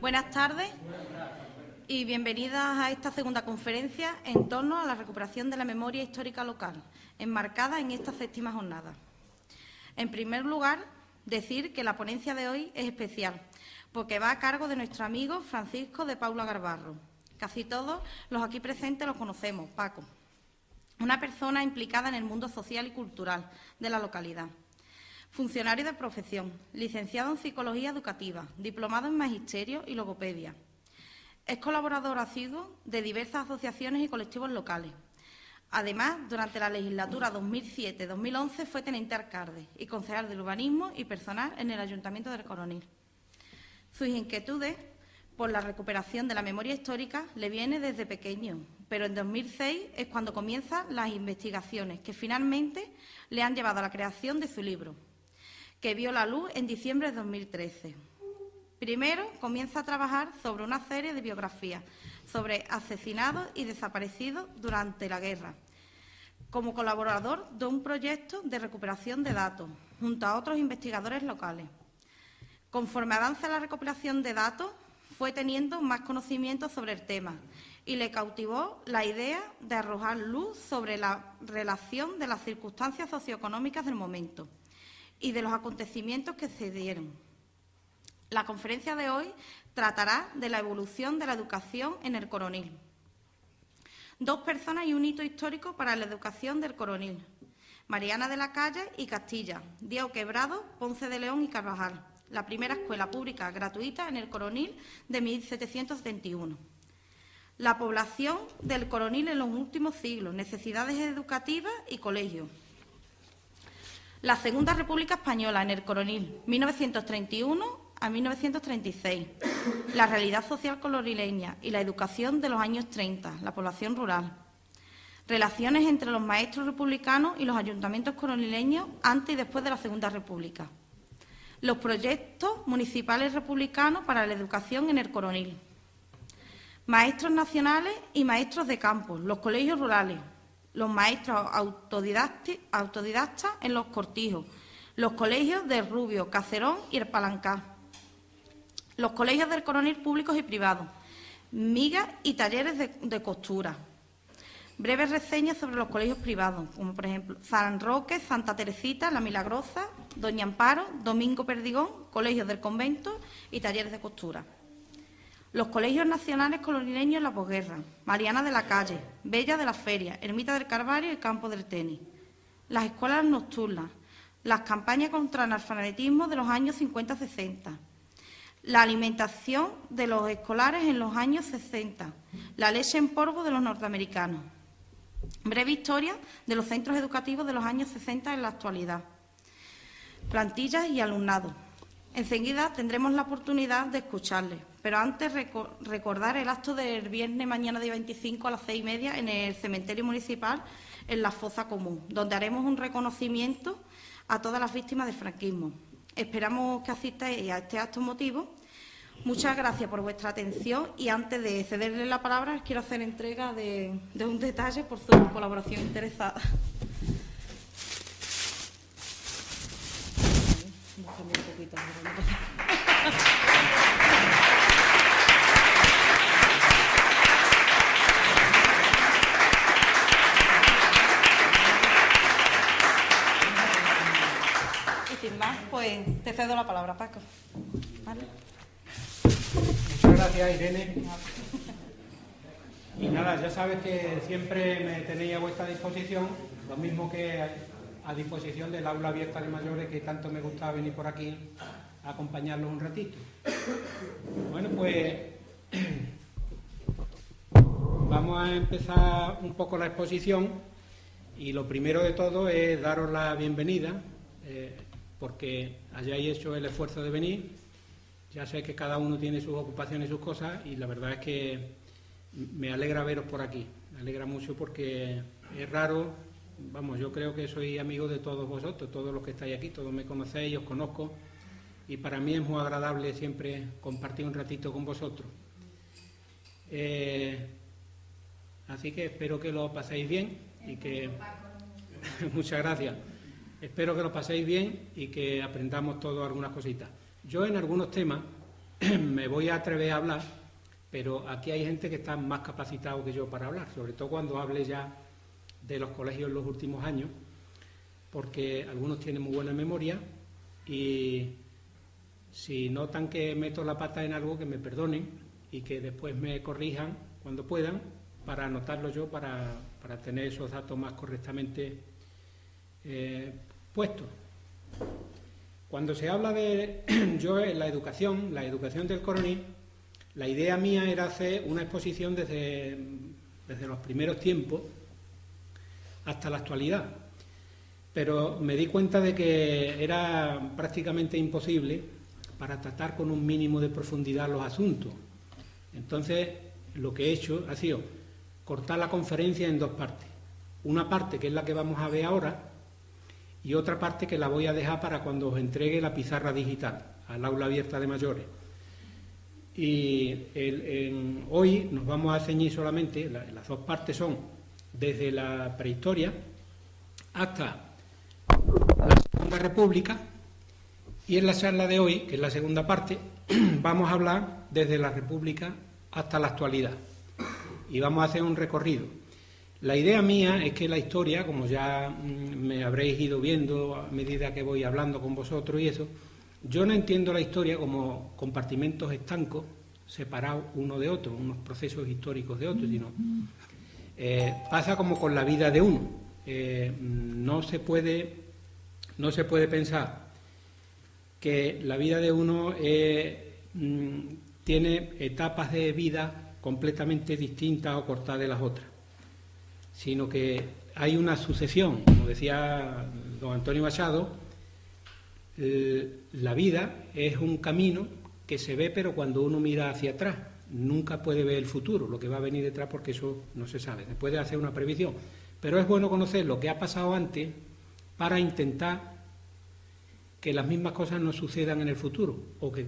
Buenas tardes y bienvenidas a esta segunda conferencia en torno a la recuperación de la memoria histórica local, enmarcada en esta 7ª jornada. En primer lugar, decir que la ponencia de hoy es especial, porque va a cargo de nuestro amigo Francisco de Paula Garbarro. Casi todos los aquí presentes los conocemos, Paco, una persona implicada en el mundo social y cultural de la localidad. Funcionario de profesión, licenciado en Psicología Educativa, diplomado en Magisterio y Logopedia. Es colaborador asiduo de diversas asociaciones y colectivos locales. Además, durante la legislatura 2007-2011 fue teniente alcalde y concejal de urbanismo y personal en el Ayuntamiento del Coronil. Sus inquietudes por la recuperación de la memoria histórica le vienen desde pequeño, pero en 2006 es cuando comienzan las investigaciones que finalmente le han llevado a la creación de su libro, que vio la luz en diciembre de 2013. Primero comienza a trabajar sobre una serie de biografías sobre asesinados y desaparecidos durante la guerra, como colaborador de un proyecto de recuperación de datos, junto a otros investigadores locales. Conforme avanza la recopilación de datos, fue teniendo más conocimiento sobre el tema y le cautivó la idea de arrojar luz sobre la relación de las circunstancias socioeconómicas del momento y de los acontecimientos que se dieron. La conferencia de hoy tratará de la evolución de la educación en el Coronil. 2 personas y un hito histórico para la educación del Coronil: Mariana de la Calle y Castilla, Diego Quebrado, Ponce de León y Carvajal, la primera escuela pública gratuita en el Coronil de 1771. La población del Coronil en los últimos siglos, necesidades educativas y colegios. La Segunda República Española en el Coronil, 1931 a 1936. La realidad social coronileña y la educación de los años 30, la población rural. Relaciones entre los maestros republicanos y los ayuntamientos coronileños antes y después de la Segunda República. Los proyectos municipales republicanos para la educación en el Coronil. Maestros nacionales y maestros de campo, los colegios rurales. Los maestros autodidactas en los cortijos, los colegios de Rubio, Cacerón y el Palancá, los colegios del Coronil públicos y privados, migas y talleres de costura. Breves reseñas sobre los colegios privados, como por ejemplo San Roque, Santa Teresita, La Milagrosa, Doña Amparo, Domingo Perdigón, colegios del convento y talleres de costura. Los colegios nacionales colonileños en la posguerra, Mariana de la Calle, Bella de la Feria, Ermita del Calvario y Campo del Tenis. Las escuelas nocturnas, las campañas contra el analfabetismo de los años 50-60, la alimentación de los escolares en los años 60, la leche en polvo de los norteamericanos. Breve historia de los centros educativos de los años 60 en la actualidad. Plantillas y alumnado. Enseguida tendremos la oportunidad de escucharles, pero antes recordar el acto del viernes mañana de 25 a las 6:30 en el cementerio municipal en la Fosa Común, donde haremos un reconocimiento a todas las víctimas del franquismo. Esperamos que asistáis a este acto emotivo. Muchas gracias por vuestra atención y antes de cederle la palabra les quiero hacer entrega de un detalle por su colaboración interesada. Y sin más, pues te cedo la palabra, Paco. ¿Vale? Muchas gracias, Irene. Y nada, ya sabes que siempre me tenéis a vuestra disposición, lo mismo que a disposición del aula abierta de mayores, que tanto me gusta venir por aquí a acompañarlos un ratito. Bueno, pues vamos a empezar un poco la exposición y lo primero de todo es daros la bienvenida, porque hayáis hecho el esfuerzo de venir. Ya sé que cada uno tiene sus ocupaciones y sus cosas y la verdad es que me alegra veros por aquí, me alegra mucho porque es raro. Vamos, yo creo que soy amigo de todos vosotros, todos los que estáis aquí, todos me conocéis, os conozco y para mí es muy agradable siempre compartir un ratito con vosotros. Así que espero que lo paséis bien y que... Muchas gracias. Espero que lo paséis bien y que aprendamos todos algunas cositas. Yo en algunos temas me voy a atrever a hablar, pero aquí hay gente que está más capacitado que yo para hablar, sobre todo cuando hable ya de los colegios en los últimos años, porque algunos tienen muy buena memoria y si notan que meto la pata en algo, que me perdonen y que después me corrijan cuando puedan, para anotarlo yo, para tener esos datos más correctamente puestos. Cuando se habla de yo en la educación del Coroní, la idea mía era hacer una exposición desde los primeros tiempos hasta la actualidad, pero me di cuenta de que era prácticamente imposible para tratar con un mínimo de profundidad los asuntos. Entonces, lo que he hecho ha sido cortar la conferencia en dos partes. Una parte, que es la que vamos a ver ahora, y otra parte que la voy a dejar para cuando os entregue la pizarra digital al aula abierta de mayores. Y hoy nos vamos a ceñir solamente, las dos partes son desde la prehistoria hasta la Segunda República, y en la charla de hoy, que es la segunda parte, vamos a hablar desde la República hasta la actualidad y vamos a hacer un recorrido. La idea mía es que la historia, como ya me habréis ido viendo a medida que voy hablando con vosotros y eso, yo no entiendo la historia como compartimentos estancos separados uno de otro, unos procesos históricos de otros, sino pasa como con la vida de uno. No se puede pensar que la vida de uno tiene etapas de vida completamente distintas o cortadas de las otras, sino que hay una sucesión, como decía don Antonio Machado, la vida es un camino que se ve, pero cuando uno mira hacia atrás, nunca puede ver el futuro, lo que va a venir detrás, porque eso no se sabe, se puede hacer una previsión, pero es bueno conocer lo que ha pasado antes para intentar que las mismas cosas no sucedan en el futuro, o que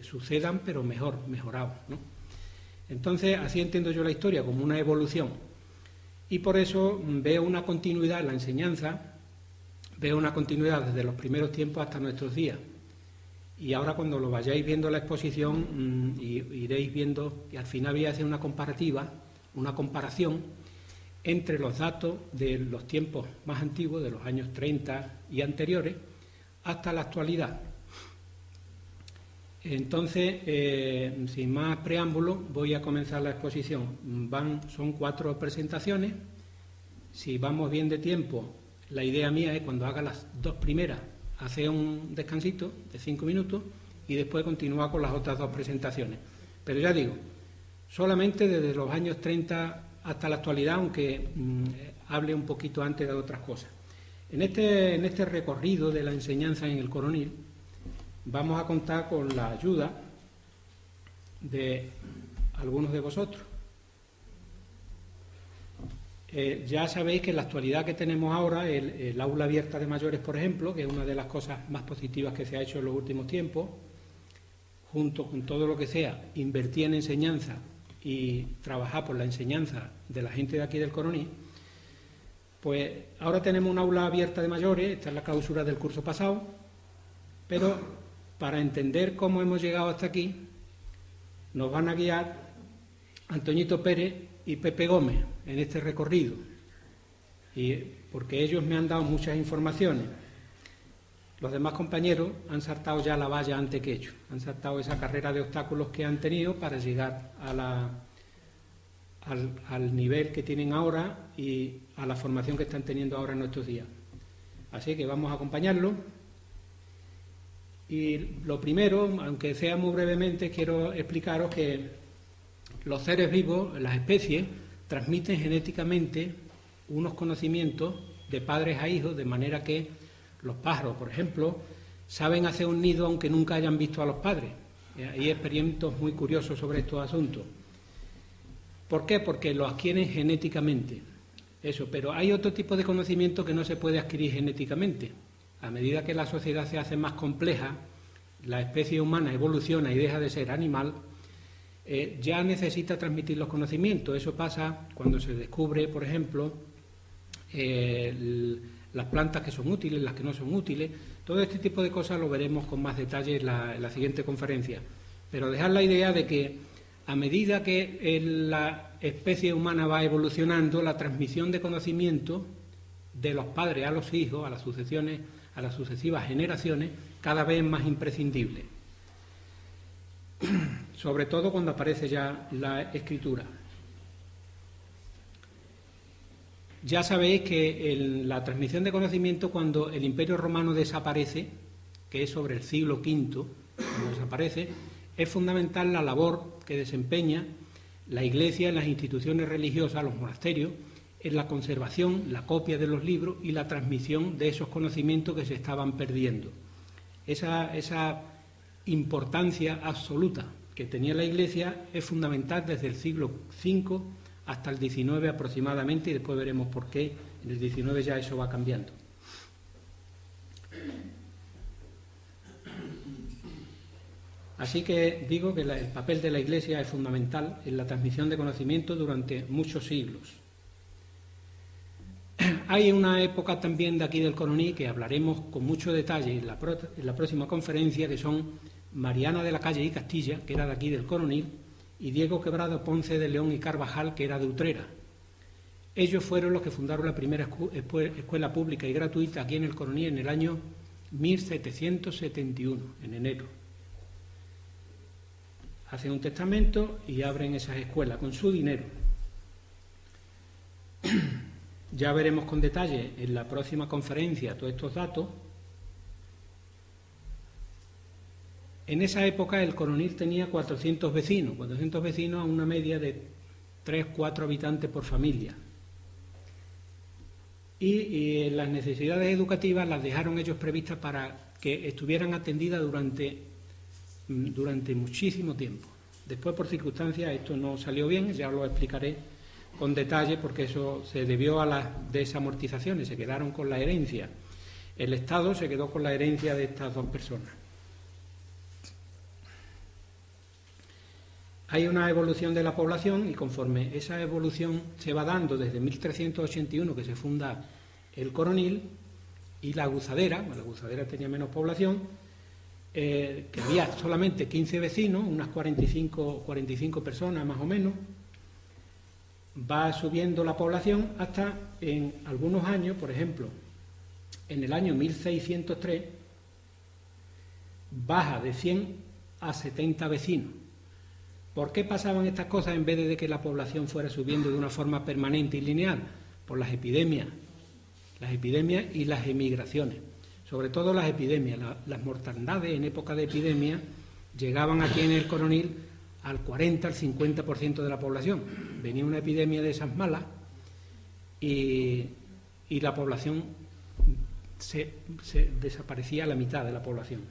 sucedan pero mejorados, ¿no? Entonces, así entiendo yo la historia, como una evolución. Y por eso veo una continuidad en la enseñanza, veo una continuidad desde los primeros tiempos hasta nuestros días. Y ahora cuando lo vayáis viendo la exposición, iréis viendo, y al final voy a hacer una comparativa, una comparación entre los datos de los tiempos más antiguos, de los años 30 y anteriores, hasta la actualidad. Entonces, sin más preámbulo, voy a comenzar la exposición. Son 4 presentaciones. Si vamos bien de tiempo, la idea mía es, cuando haga las 2 primeras, hacer un descansito de 5 minutos y después continuar con las otras 2 presentaciones. Pero ya digo, solamente desde los años 30 hasta la actualidad, aunque hable un poquito antes de otras cosas. En este recorrido de la enseñanza en el Coronil vamos a contar con la ayuda de algunos de vosotros. Ya sabéis que en la actualidad que tenemos ahora, el aula abierta de mayores, por ejemplo, que es una de las cosas más positivas que se ha hecho en los últimos tiempos, junto con todo lo que sea invertir en enseñanza y trabajar por la enseñanza de la gente de aquí del Coronil, pues ahora tenemos un aula abierta de mayores. Esta es la clausura del curso pasado, pero para entender cómo hemos llegado hasta aquí, nos van a guiar Antoñito Pérez y Pepe Gómez en este recorrido, y porque ellos me han dado muchas informaciones. Los demás compañeros han saltado ya la valla antes que ellos, han saltado esa carrera de obstáculos que han tenido para llegar al nivel que tienen ahora y a la formación que están teniendo ahora en nuestros días. Así que vamos a acompañarlos. Y lo primero, aunque sea muy brevemente, quiero explicaros que los seres vivos, las especies, transmiten genéticamente unos conocimientos de padres a hijos, de manera que los pájaros, por ejemplo, saben hacer un nido aunque nunca hayan visto a los padres. Hay experimentos muy curiosos sobre estos asuntos. ¿Por qué? Porque lo adquieren genéticamente. Eso, pero hay otro tipo de conocimiento que no se puede adquirir genéticamente. A medida que la sociedad se hace más compleja, la especie humana evoluciona y deja de ser animal, ya necesita transmitir los conocimientos. Eso pasa cuando se descubre, por ejemplo, las plantas que son útiles, las que no son útiles. Todo este tipo de cosas lo veremos con más detalle en la siguiente conferencia. pero dejar la idea de que a medida que la especie humana va evolucionando, la transmisión de conocimiento de los padres a los hijos, a las sucesivas generaciones, cada vez es más imprescindible. Sobre todo cuando aparece ya la escritura. Ya sabéis que en la transmisión de conocimiento, cuando el Imperio Romano desaparece, que es sobre el siglo V, cuando desaparece, es fundamental la labor que desempeña la Iglesia en las instituciones religiosas, los monasterios, en la conservación, la copia de los libros y la transmisión de esos conocimientos que se estaban perdiendo. Esa importancia absoluta que tenía la Iglesia es fundamental desde el siglo V hasta el XIX aproximadamente, y después veremos por qué en el XIX ya eso va cambiando. Así que digo que el papel de la Iglesia es fundamental en la transmisión de conocimiento durante muchos siglos. Hay una época también de aquí del Coroní que hablaremos con mucho detalle en la próxima conferencia, que son Mariana de la Calle y Castilla, que era de aquí del Coronil, y Diego Quebrado Ponce de León y Carvajal, que era de Utrera. Ellos fueron los que fundaron la primera escuela pública y gratuita aquí en el Coronil en el año 1771, en enero. Hacen un testamento y abren esas escuelas con su dinero. Ya veremos con detalle en la próxima conferencia todos estos datos. En esa época el Coronil tenía 400 vecinos a una media de 3-4 habitantes por familia. Y las necesidades educativas las dejaron ellos previstas para que estuvieran atendidas durante muchísimo tiempo. Después, por circunstancias, esto no salió bien, ya lo explicaré con detalle, porque eso se debió a las desamortizaciones, se quedaron con la herencia. El Estado se quedó con la herencia de estas dos personas. Hay una evolución de la población y conforme esa evolución se va dando desde 1381, que se funda el Coronil, y la Guzadera tenía menos población, que había solamente 15 vecinos, unas 45 personas más o menos, va subiendo la población hasta en algunos años, por ejemplo, en el año 1603, baja de 100 a 70 vecinos. ¿Por qué pasaban estas cosas en vez de que la población fuera subiendo de una forma permanente y lineal? Por las epidemias y las emigraciones. Sobre todo las epidemias, las mortandades en época de epidemia llegaban aquí en el Coronil al 40, al 50% de la población. Venía una epidemia de esas malas y la población se desaparecía a la mitad de la población.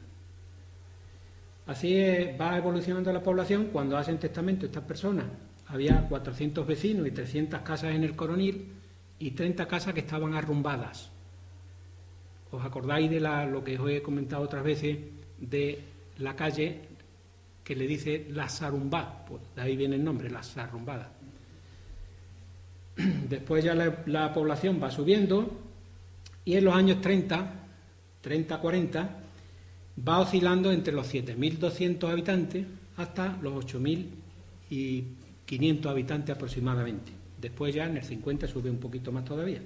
Así va evolucionando la población. Cuando hacen testamento estas personas, había 400 vecinos y 300 casas en el Coronil y 30 casas que estaban arrumbadas. ¿Os acordáis de lo que os he comentado otras veces de la calle que le dice La Sarumbá? Pues de ahí viene el nombre, La Sarrumbada. Después ya la población va subiendo y en los años 30-40, va oscilando entre los 7.200 habitantes hasta los 8.500 habitantes aproximadamente. Después ya en el 50 sube un poquito más todavía.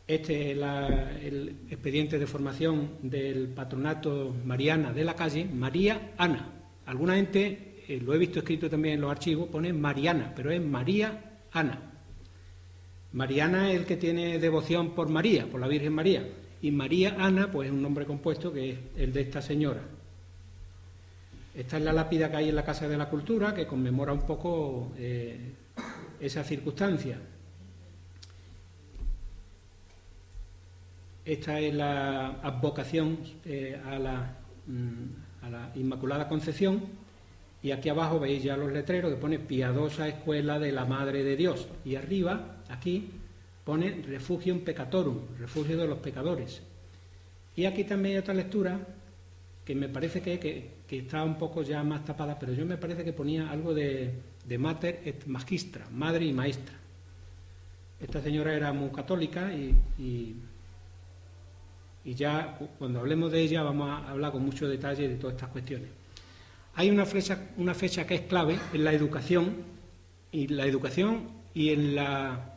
Este es el expediente de formación del patronato Mariana de la Calle, María Ana. Alguna gente, lo he visto escrito también en los archivos, pone Mariana, pero es María Ana. Mariana es el que tiene devoción por María, por la Virgen María. Y María Ana, pues es un nombre compuesto que es el de esta señora. Esta es la lápida que hay en la Casa de la Cultura, que conmemora un poco esa circunstancia. Esta es la advocación a la Inmaculada Concepción, y aquí abajo veis ya los letreros que pone Piadosa Escuela de la Madre de Dios, y arriba, aquí, pone Refugium Peccatorum, refugio de los pecadores. Y aquí también hay otra lectura que me parece que está un poco ya más tapada, pero yo me parece que ponía algo de Mater et Magistra, madre y maestra. Esta señora era muy católica y y ya cuando hablemos de ella vamos a hablar con mucho detalle de todas estas cuestiones. Hay una fecha que es clave en la educación y en la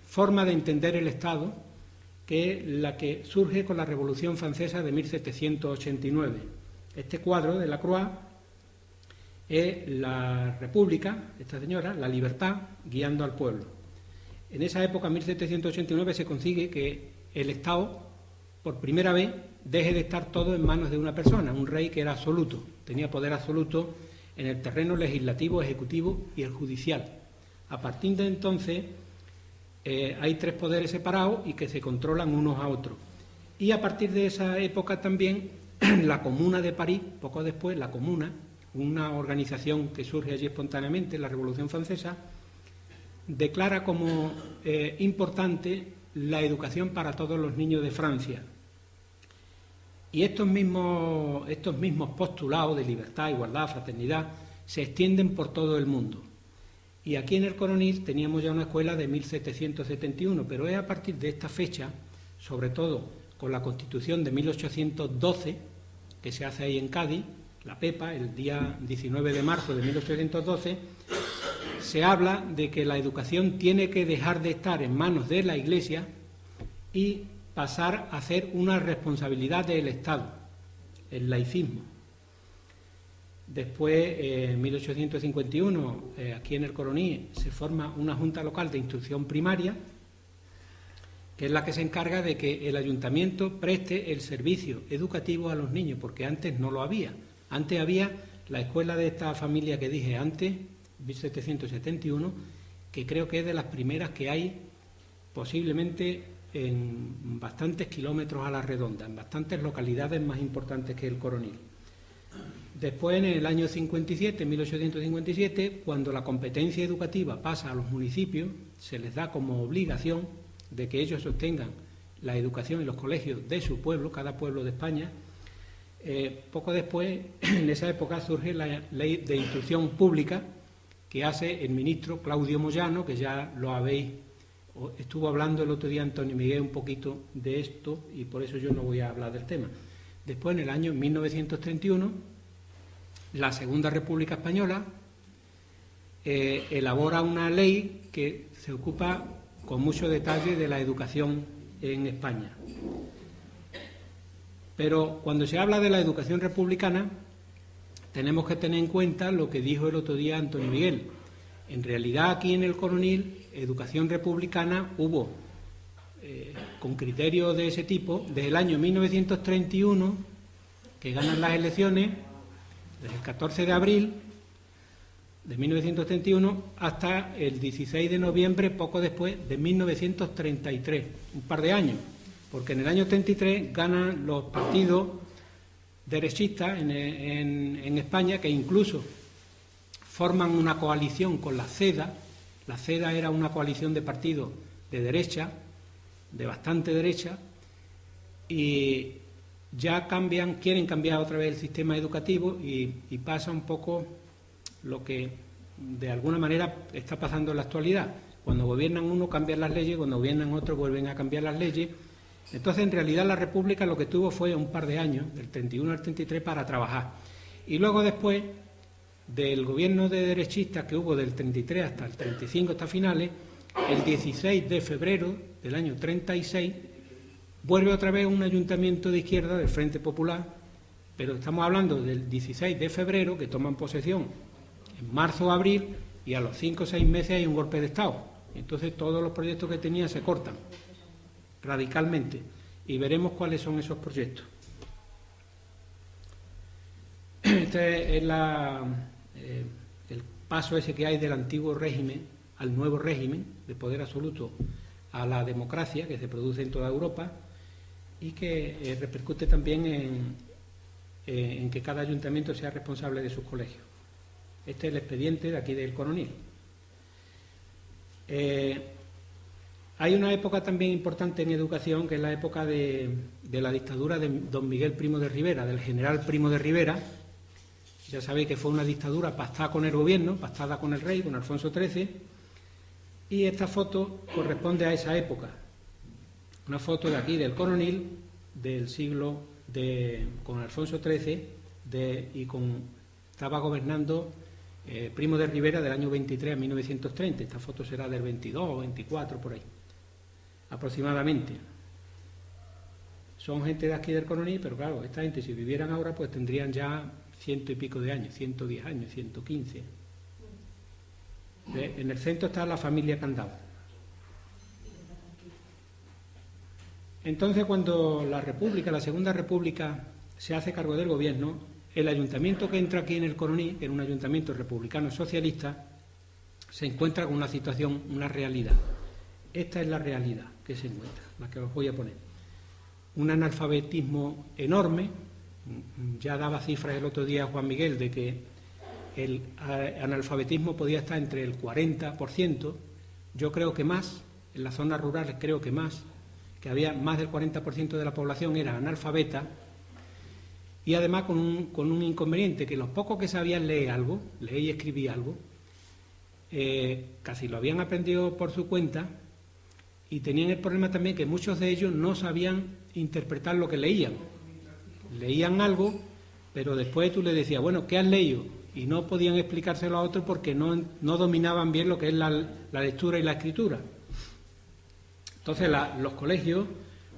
forma de entender el Estado, que es la que surge con la Revolución Francesa de 1789. Este cuadro de Lacroix es la República, esta señora, la libertad guiando al pueblo. En esa época, 1789, se consigue que el Estado, por primera vez, deje de estar todo en manos de una persona, un rey que era absoluto, tenía poder absoluto en el terreno legislativo, ejecutivo y el judicial. A partir de entonces hay tres poderes separados y que se controlan unos a otros. Y a partir de esa época también la Comuna de París, poco después, la Comuna, una organización que surge allí espontáneamente, la Revolución Francesa, declara como importante la educación para todos los niños de Francia. Y estos mismos postulados de libertad, igualdad, fraternidad, se extienden por todo el mundo. Y aquí en el Coronil teníamos ya una escuela de 1771, pero es a partir de esta fecha, sobre todo con la Constitución de 1812, que se hace ahí en Cádiz, la PEPA, el día 19 de marzo de 1812, se habla de que la educación tiene que dejar de estar en manos de la Iglesia y pasar a ser una responsabilidad del Estado, el laicismo. Después, en 1851, aquí en el Coronil, se forma una Junta Local de Instrucción Primaria, que es la que se encarga de que el ayuntamiento preste el servicio educativo a los niños, porque antes no lo había. Antes había la escuela de esta familia que dije antes, 1771, que creo que es de las primeras que hay posiblemente en bastantes kilómetros a la redonda, en bastantes localidades más importantes que el Coronil. Después, en el año 57, 1857, cuando la competencia educativa pasa a los municipios, se les da como obligación de que ellos sostengan la educación en los colegios de su pueblo, cada pueblo de España. Poco después, en esa época, surge la Ley de Instrucción Pública que hace el ministro Claudio Moyano, que ya lo habéis, estuvo hablando el otro día Antonio Miguel un poquito de esto y por eso yo no voy a hablar del tema. Después, en el año 1931, la Segunda República Española elabora una ley que se ocupa con mucho detalle de la educación en España. Pero cuando se habla de la educación republicana, tenemos que tener en cuenta lo que dijo el otro día Antonio Miguel. En realidad, aquí en el Coronil, educación republicana hubo, con criterios de ese tipo, desde el año 1931, que ganan las elecciones, desde el 14 de abril de 1931 hasta el 16 de noviembre, poco después, de 1933, un par de años, porque en el año 33 ganan los partidos derechistas en España, que incluso forman una coalición con la CEDA. La CEDA era una coalición de partidos de derecha, de bastante derecha, y ya quieren cambiar otra vez el sistema educativo y pasa un poco lo que de alguna manera está pasando en la actualidad. Cuando gobiernan uno cambian las leyes, cuando gobiernan otro vuelven a cambiar las leyes. Entonces, en realidad, la República lo que tuvo fue un par de años, del 31 al 33, para trabajar. Y luego después del gobierno de derechistas que hubo del 33 hasta el 35, hasta finales, el 16 de febrero del año 36, vuelve otra vez un ayuntamiento de izquierda del Frente Popular, pero estamos hablando del 16 de febrero, que toman posesión en marzo o abril, y a los 5 o 6 meses hay un golpe de Estado. Entonces todos los proyectos que tenían se cortan radicalmente, y veremos cuáles son esos proyectos. Este es el paso ese que hay del antiguo régimen al nuevo régimen de poder absoluto a la democracia que se produce en toda Europa y que repercute también en que cada ayuntamiento sea responsable de sus colegios. Este es el expediente de aquí del Coronil. Hay una época también importante en educación, que es la época de la dictadura de don Miguel Primo de Rivera, del general Primo de Rivera. Ya sabéis que fue una dictadura pactada con el gobierno, pactada con el rey, con Alfonso XIII, y esta foto corresponde a esa época. Una foto de aquí del Coronil, del siglo con Alfonso XIII estaba gobernando Primo de Rivera del año 23 a 1930. Esta foto será del 22 o 24, por ahí, aproximadamente. Son gente de aquí del Coroní, pero claro, esta gente, si vivieran ahora, pues tendrían ya 100 y pico de años, 110 años, 115. En el centro está la familia Candau. Entonces, cuando la Segunda República, se hace cargo del gobierno, el ayuntamiento que entra aquí en el Coroní, que era un ayuntamiento republicano socialista, se encuentra con una situación, una realidad. Esta es la realidad que se encuentra, la que os voy a poner. Un analfabetismo enorme. Ya daba cifras el otro día Juan Miguel de que el analfabetismo podía estar entre el 40%, yo creo que más, en las zonas rurales creo que más, que había más del 40% de la población era analfabeta, y además con un inconveniente, que los pocos que sabían leer y escribir algo, casi lo habían aprendido por su cuenta, y tenían el problema también que muchos de ellos no sabían interpretar lo que leían. Leían algo, pero después tú le decías, bueno, ¿qué has leído? Y no podían explicárselo a otros porque no dominaban bien lo que es la lectura y la escritura. Entonces, los colegios,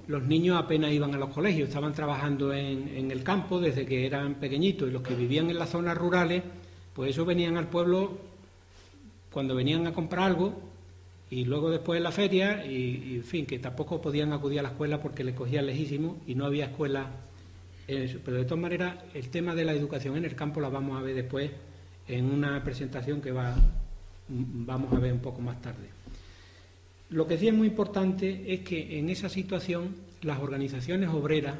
los niños apenas iban a los colegios, estaban trabajando en el campo desde que eran pequeñitos, y los que vivían en las zonas rurales, pues eso venían al pueblo cuando venían a comprar algo, y luego después en la feria, y en fin, que tampoco podían acudir a la escuela porque les cogían lejísimo y no había escuela. Pero de todas maneras, el tema de la educación en el campo la vamos a ver después en una presentación que vamos a ver un poco más tarde. Lo que sí es muy importante es que en esa situación las organizaciones obreras,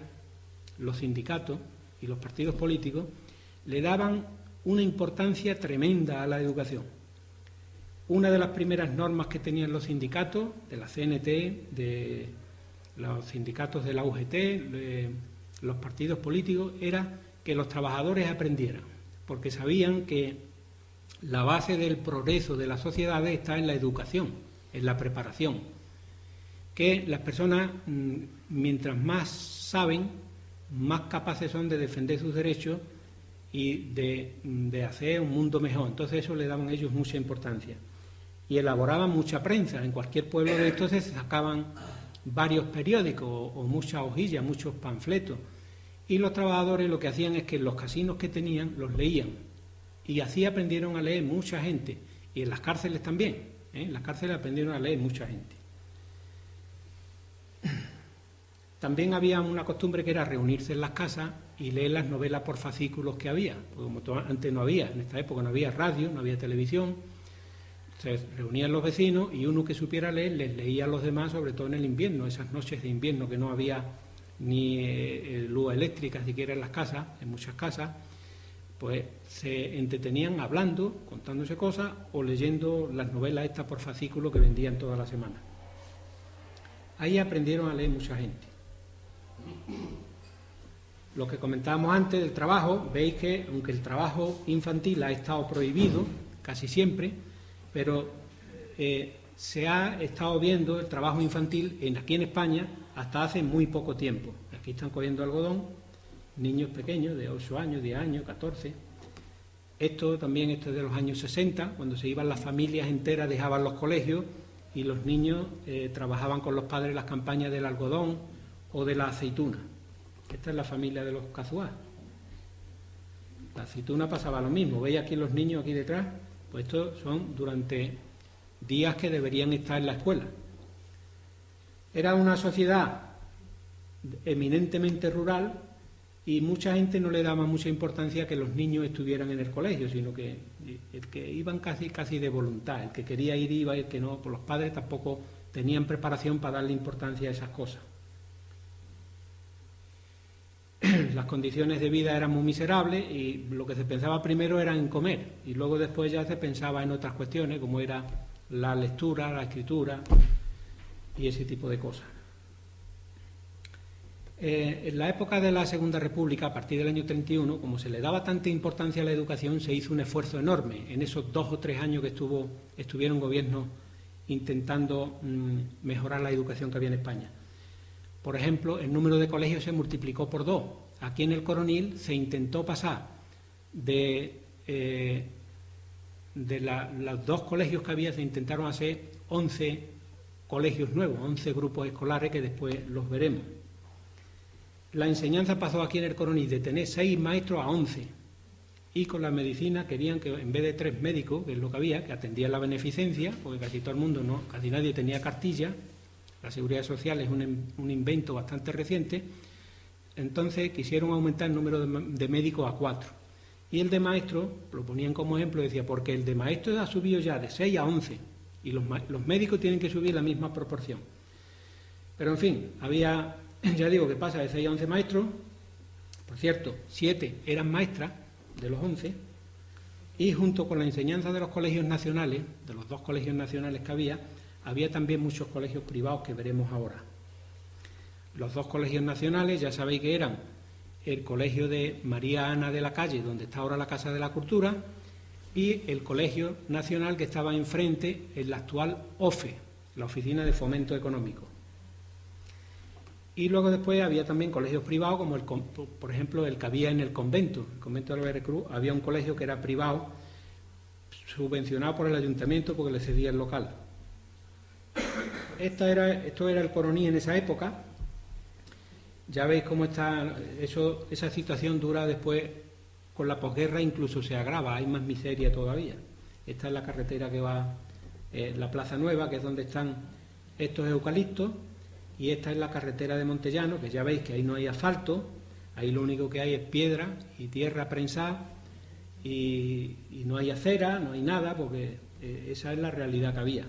los sindicatos y los partidos políticos le daban una importancia tremenda a la educación. Una de las primeras normas que tenían los sindicatos, de la CNT, de los sindicatos de la UGT, los partidos políticos, era que los trabajadores aprendieran, porque sabían que la base del progreso de las sociedades está en la educación, en la preparación, que las personas, mientras más saben, más capaces son de defender sus derechos y de hacer un mundo mejor. Entonces eso le daban a ellos mucha importancia. Y elaboraban mucha prensa. En cualquier pueblo de estos se sacaban varios periódicos o muchas hojillas, muchos panfletos. Y los trabajadores lo que hacían es que en los casinos que tenían los leían. Y así aprendieron a leer mucha gente. Y en las cárceles también. En las cárceles aprendieron a leer mucha gente. También había una costumbre que era reunirse en las casas y leer las novelas por fascículos que había. Porque como antes no había, en esta época no había radio, no había televisión. Se reunían los vecinos y uno que supiera leer les leía a los demás, sobre todo en el invierno, esas noches de invierno que no había ni luz eléctrica siquiera en las casas, en muchas casas, pues se entretenían hablando, contándose cosas o leyendo las novelas estas por fascículo que vendían toda la semana. Ahí aprendieron a leer mucha gente. Lo que comentábamos antes del trabajo, veis que aunque el trabajo infantil ha estado prohibido casi siempre, pero se ha estado viendo el trabajo infantil aquí en España hasta hace muy poco tiempo. Aquí están cogiendo algodón, niños pequeños de 8 años, 10 años, 14. Esto es de los años 60, cuando se iban las familias enteras, dejaban los colegios y los niños trabajaban con los padres las campañas del algodón o de la aceituna. Esta es la familia de los Cazuá. La aceituna pasaba lo mismo. ¿Veis aquí los niños aquí detrás? Pues estos son durante días que deberían estar en la escuela. Era una sociedad eminentemente rural y mucha gente no le daba mucha importancia a que los niños estuvieran en el colegio, sino que el que iban casi de voluntad, el que quería ir iba y el que no, pues los padres tampoco tenían preparación para darle importancia a esas cosas. Las condiciones de vida eran muy miserables y lo que se pensaba primero era en comer y luego después ya se pensaba en otras cuestiones como era la lectura, la escritura y ese tipo de cosas. En la época de la Segunda República, a partir del año 31, como se le daba tanta importancia a la educación, se hizo un esfuerzo enorme en esos 2 o 3 años que estuvieron gobiernos intentando mejorar la educación que había en España. por ejemplo, el número de colegios se multiplicó por 2. Aquí en el Coronil se intentó pasar de los 2 colegios que había, se intentaron hacer 11 colegios nuevos, 11 grupos escolares que después los veremos. La enseñanza pasó aquí en el Coronil de tener 6 maestros a 11. Y con la medicina querían que en vez de 3 médicos, que es lo que había, que atendían la beneficencia, porque casi todo el mundo, casi nadie tenía cartilla, la seguridad social es un invento bastante reciente, entonces quisieron aumentar el número de médicos a 4. Y el de maestro, lo ponían como ejemplo, decía, porque el de maestro ha subido ya de 6 a 11, y los médicos tienen que subir la misma proporción. Pero en fin, había, ya digo que pasa de 6 a 11 maestros, por cierto, 7 eran maestras, de los 11, y junto con la enseñanza de los colegios nacionales, de los 2 colegios nacionales que había también muchos colegios privados que veremos ahora. Los 2 colegios nacionales, ya sabéis que eran el colegio de María Ana de la Calle, donde está ahora la Casa de la Cultura, y el colegio nacional que estaba enfrente en la actual OFE, la Oficina de Fomento Económico. Y luego después había también colegios privados, como por ejemplo el que había en el convento de la Veracruz. Había un colegio que era privado, subvencionado por el ayuntamiento porque le cedía el local. Esto era el Coroní en esa época. Ya veis cómo está esa situación dura después, con la posguerra incluso se agrava, hay más miseria todavía. Esta es la carretera que va, la Plaza Nueva, que es donde están estos eucaliptos. Y esta es la carretera de Montellano, que ya veis que ahí no hay asfalto, ahí lo único que hay es piedra y tierra prensada, y no hay acera, no hay nada, porque esa es la realidad que había.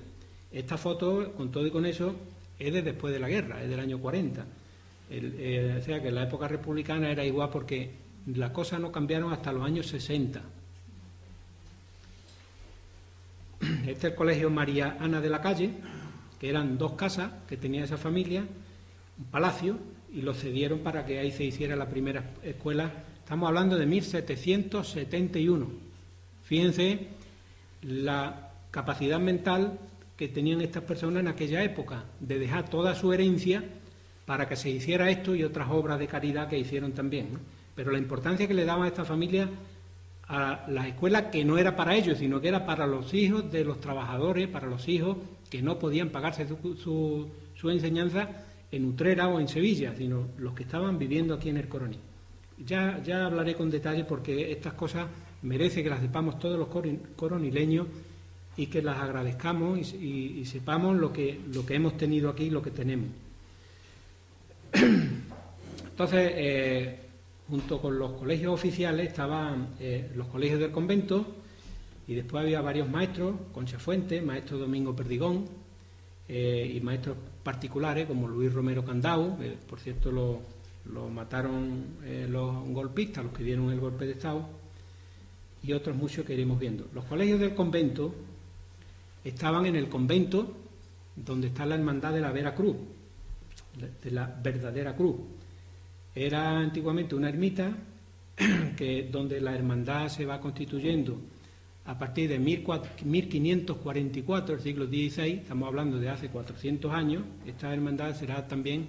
Esta foto, con todo y con eso, es de después de la guerra, es del año 40. O sea que en la época republicana era igual, porque las cosas no cambiaron hasta los años 60. Este es el colegio María Ana de la Calle, que eran 2 casas que tenía esa familia, un palacio, y lo cedieron para que ahí se hiciera la primera escuela. Estamos hablando de 1771. Fíjense la capacidad mental que tenían estas personas en aquella época, de dejar toda su herencia para que se hiciera esto y otras obras de caridad que hicieron también, ¿no? Pero la importancia que le daban a esta familia a las escuelas, que no era para ellos, sino que era para los hijos de los trabajadores, para los hijos que no podían pagarse su enseñanza en Utrera o en Sevilla, sino los que estaban viviendo aquí en el Coroní. Ya hablaré con detalle, porque estas cosas merece que las sepamos todos los coronileños y que las agradezcamos y sepamos lo que hemos tenido aquí y lo que tenemos. Entonces, junto con los colegios oficiales estaban los colegios del convento, y después había varios maestros, Concha Fuente, maestro Domingo Perdigón, y maestros particulares como Luis Romero Candau, por cierto lo mataron los golpistas, los que dieron el golpe de Estado, y otros muchos que iremos viendo. Los colegios del convento estaban en el convento donde está la Hermandad de la Veracruz, de la verdadera cruz. Era antiguamente una ermita donde la hermandad se va constituyendo a partir de 1544, el siglo XVI, estamos hablando de hace 400 años. Esta hermandad será también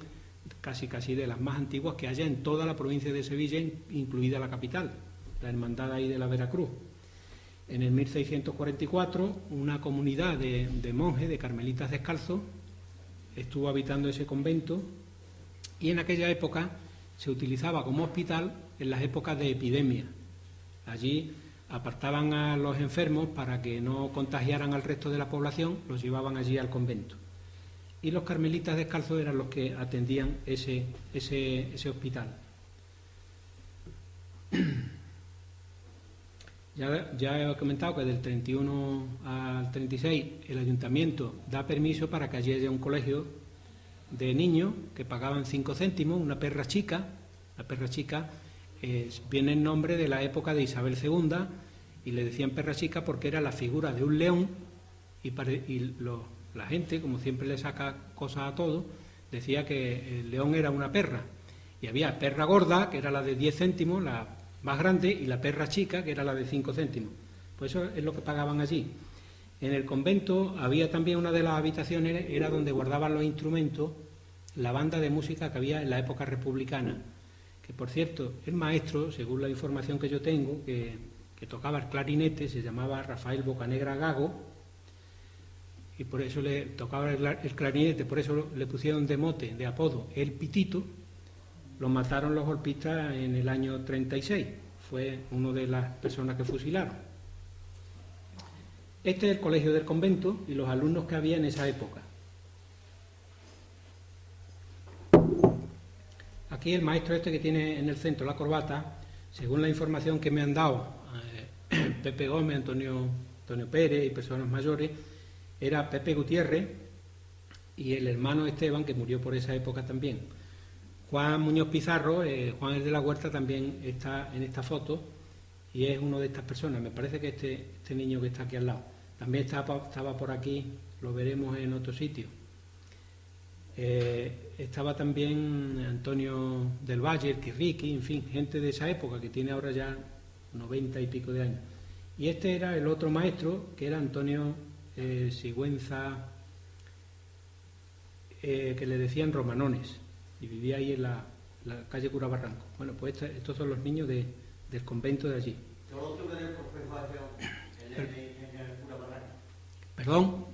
casi de las más antiguas que haya en toda la provincia de Sevilla, incluida la capital, la hermandad ahí de la Veracruz. En el 1644, una comunidad de monjes, de carmelitas descalzos, estuvo habitando ese convento, y en aquella época se utilizaba como hospital en las épocas de epidemia. Allí apartaban a los enfermos para que no contagiaran al resto de la población, los llevaban allí al convento. Y los carmelitas descalzos eran los que atendían ese hospital. Ya he comentado que del 31 al 36 el ayuntamiento da permiso para que allí haya un colegio de niños que pagaban 5 céntimos, una perra chica. La perra chica viene en nombre de la época de Isabel II, y le decían perra chica porque era la figura de un león, y la gente, como siempre le saca cosas a todo, decía que el león era una perra. Y había perra gorda, que era la de 10 céntimos, la más grande, y la perra chica, que era la de 5 céntimos. Pues eso es lo que pagaban allí. En el convento había también una de las habitaciones, era donde guardaban los instrumentos la banda de música que había en la época republicana, que por cierto, el maestro, según la información que yo tengo, que tocaba el clarinete, se llamaba Rafael Bocanegra Gago, y por eso le tocaba el clarinete, por eso le pusieron de mote, de apodo, El Pitito. Lo mataron los golpistas en el año 36, fue una de las personas que fusilaron. Este es el colegio del convento y los alumnos que había en esa época. Aquí el maestro este que tiene en el centro la corbata, según la información que me han dado Pepe Gómez, Antonio Pérez y personas mayores, era Pepe Gutiérrez y el hermano Esteban, que murió por esa época también. Juan Muñoz Pizarro, Juan el de la Huerta, también está en esta foto y es uno de estas personas. Me parece que este niño que está aquí al lado. También estaba por aquí, lo veremos en otro sitio. Estaba también Antonio del Valle, el Quirriqui, en fin, gente de esa época que tiene ahora ya 90 y pico de años. Y este era el otro maestro, que era Antonio Sigüenza, que le decían Romanones, y vivía ahí en la calle Cura Barranco. Bueno, pues estos son los niños del convento de allí. ¿Perdón?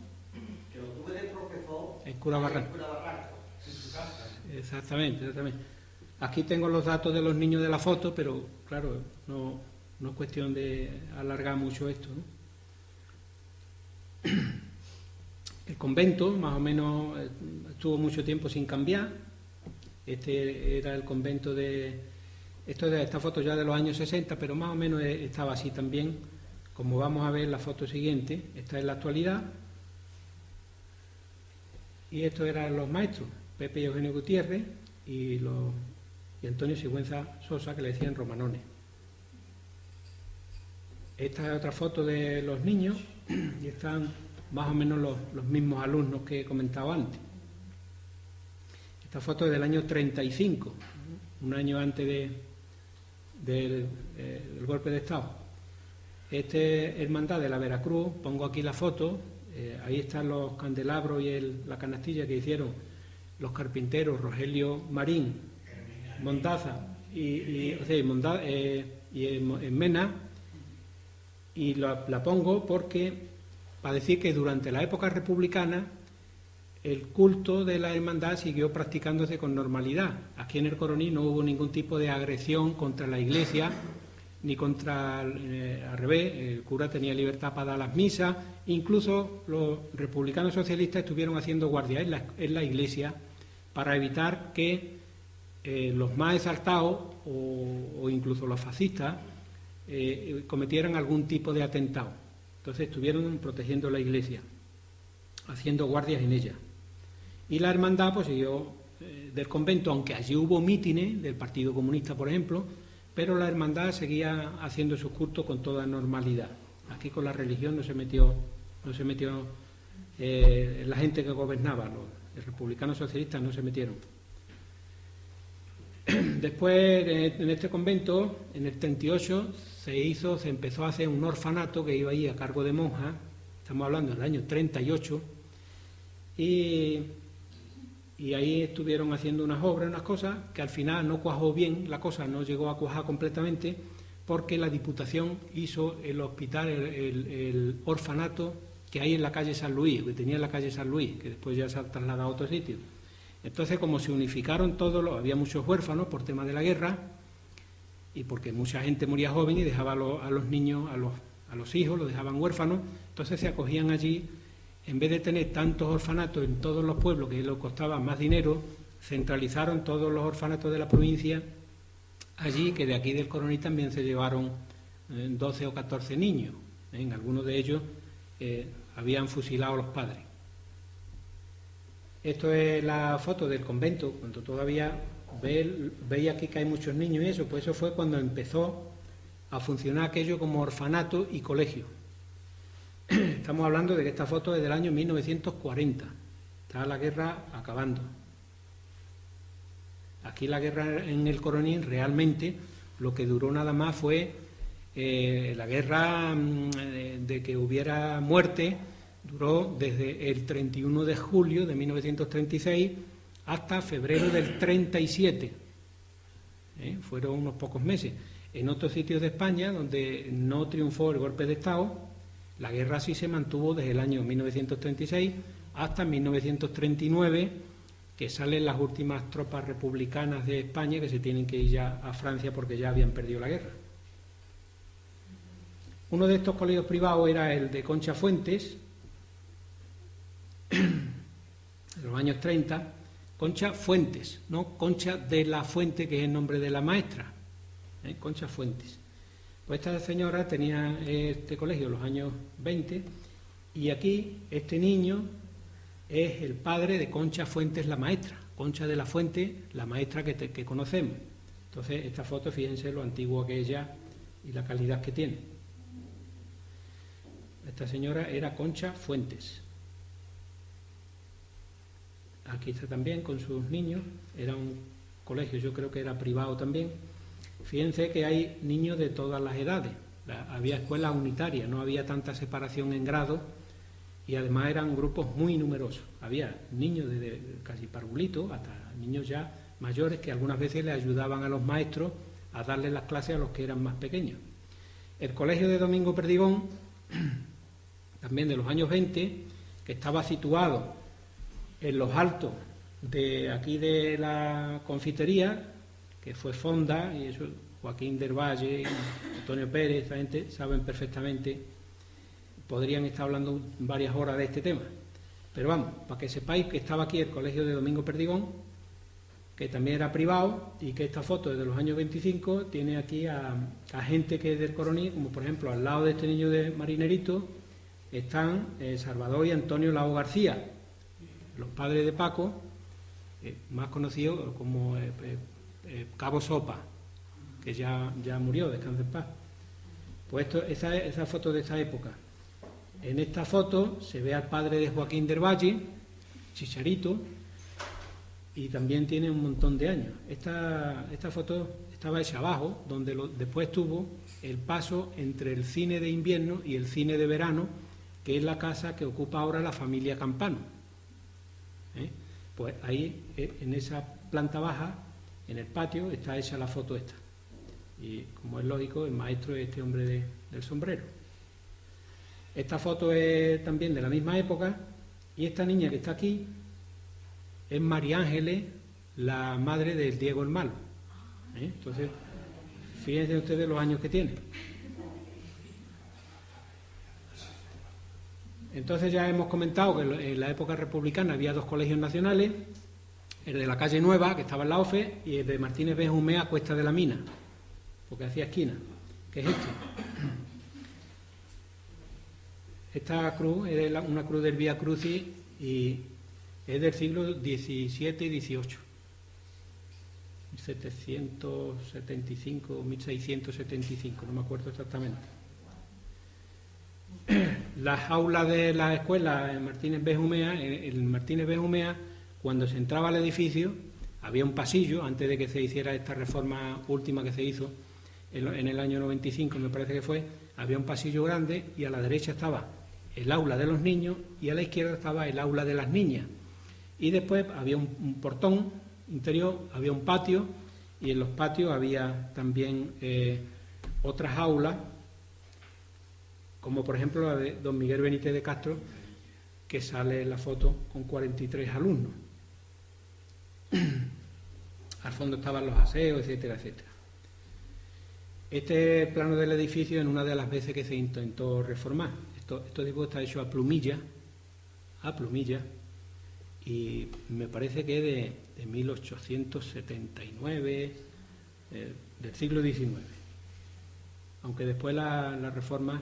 Que lo tuve de profesor en Cura Barranco. Exactamente. Aquí tengo los datos de los niños de la foto, pero claro, no es cuestión de alargar mucho esto, ¿no? El convento más o menos estuvo mucho tiempo sin cambiar. Este era el convento esta foto ya de los años 60, pero más o menos estaba así también, como vamos a ver en la foto siguiente. Esta es la actualidad. Y estos eran los maestros, Pepe y Eugenio Gutiérrez y Antonio Sigüenza Sosa, que le decían Romanones. Esta es otra foto de los niños y están más o menos los mismos alumnos que he comentado antes. Esta foto es del año 35, un año antes del golpe de Estado. Este es Hermandad de la Veracruz, pongo aquí la foto, ahí están los candelabros y la canastilla que hicieron los carpinteros Rogelio Marín, Mondaza y Mena, y la pongo porque para decir que durante la época republicana el culto de la hermandad siguió practicándose con normalidad. Aquí en el Coroní no hubo ningún tipo de agresión contra la Iglesia, ni contra, al revés, el cura tenía libertad para dar las misas, incluso los republicanos socialistas estuvieron haciendo guardia en la Iglesia para evitar que los más exaltados o incluso los fascistas cometieran algún tipo de atentado. Entonces estuvieron protegiendo la Iglesia, haciendo guardias en ella. Y la hermandad pues siguió del convento, aunque allí hubo mítines del Partido Comunista, por ejemplo, pero la hermandad seguía haciendo sus cultos con toda normalidad. Aquí con la religión no se metió la gente que gobernaba, los republicanos socialistas no se metieron. Después, en este convento, en el 38, se empezó a hacer un orfanato que iba ahí a cargo de monjas, estamos hablando del año 38, y ahí estuvieron haciendo unas obras, unas cosas, que al final no cuajó bien, la cosa no llegó a cuajar completamente, porque la Diputación hizo el hospital, el orfanato que hay en la calle San Luis, que tenía en la calle San Luis, que después ya se ha trasladado a otro sitio. Entonces, como se unificaron todos, había muchos huérfanos por tema de la guerra, y porque mucha gente moría joven y dejaba a los niños, a los hijos, los dejaban huérfanos, entonces se acogían allí. En vez de tener tantos orfanatos en todos los pueblos que les costaba más dinero, centralizaron todos los orfanatos de la provincia allí, que de aquí del Coroní también se llevaron 12 o 14 niños. En algunos de ellos habían fusilado a los padres. Esto es la foto del convento, cuando todavía veis aquí que hay muchos niños y eso, pues eso fue cuando empezó a funcionar aquello como orfanato y colegio. Estamos hablando de que esta foto es del año 1940, está la guerra acabando. Aquí la guerra en el Coroní realmente lo que duró nada más fue la guerra de que hubiera muerte, duró desde el 31 de julio de 1936 hasta febrero del 37. Fueron unos pocos meses. En otros sitios de España, donde no triunfó el golpe de Estado, la guerra sí se mantuvo desde el año 1936 hasta 1939, que salen las últimas tropas republicanas de España que se tienen que ir ya a Francia porque ya habían perdido la guerra. Uno de estos colegios privados era el de Concha Fuentes, de los años 30, Concha Fuentes, no Concha de la Fuente, que es el nombre de la maestra, Concha Fuentes. Pues esta señora tenía este colegio en los años 20 y aquí este niño es el padre de Concha Fuentes, la maestra, Concha de la Fuente, la maestra que conocemos. Entonces esta foto, fíjense lo antigua que es ya y la calidad que tiene. Esta señora era Concha Fuentes. Aquí está también con sus niños. Era un colegio, yo creo que era privado también. Fíjense que hay niños de todas las edades. Había escuelas unitarias, no había tanta separación en grados y además eran grupos muy numerosos. Había niños desde casi parvulitos hasta niños ya mayores que algunas veces le ayudaban a los maestros a darles las clases a los que eran más pequeños. El colegio de Domingo Perdigón, también de los años 20, que estaba situado en los altos de aquí de la confitería, que fue Fonda, y eso Joaquín del Valle, Antonio Pérez, esta gente saben perfectamente, podrían estar hablando varias horas de este tema. Pero vamos, para que sepáis que estaba aquí el colegio de Domingo Perdigón, que también era privado, y que esta foto es de los años 25, tiene aquí a gente que es del Coroní, como por ejemplo al lado de este niño de Marinerito, están Salvador y Antonio Lao García, los padres de Paco, más conocido como Cabo Sopa, que ya murió, descanse en paz. Pues esa foto de esa época. En esta foto se ve al padre de Joaquín del Valle, Chicharito, y también tiene un montón de años. Esta foto estaba hecha abajo, donde después tuvo el paso entre el cine de invierno y el cine de verano, que es la casa que ocupa ahora la familia Campano. Pues ahí, en esa planta baja, en el patio, está hecha la foto esta. Y como es lógico, el maestro es este hombre del sombrero. Esta foto es también de la misma época, y esta niña que está aquí es María Ángeles, la madre del Diego el Malo. Entonces, fíjense ustedes los años que tiene. Entonces ya hemos comentado que en la época republicana había dos colegios nacionales, el de la calle Nueva, que estaba en la OFE, y el de Martínez Benjumea, Cuesta de la Mina, porque hacía esquina, que es este. Esta cruz es una cruz del Vía Crucis y es del siglo XVII y XVIII, 1775 o 1675, no me acuerdo exactamente. Las aulas de la escuela en Martínez Benjumea, cuando se entraba al edificio, había un pasillo, antes de que se hiciera esta reforma última que se hizo en el año 95, me parece que fue, había un pasillo grande y a la derecha estaba el aula de los niños y a la izquierda estaba el aula de las niñas. Y después había un portón interior, había un patio y en los patios había también otras aulas, como por ejemplo la de don Miguel Benítez de Castro, que sale en la foto con 43 alumnos. Al fondo estaban los aseos, etcétera, etcétera. Este plano del edificio en una de las veces que se intentó reformar. Este dibujo está hecho a plumilla, y me parece que es de 1879, del siglo XIX. Aunque después la reforma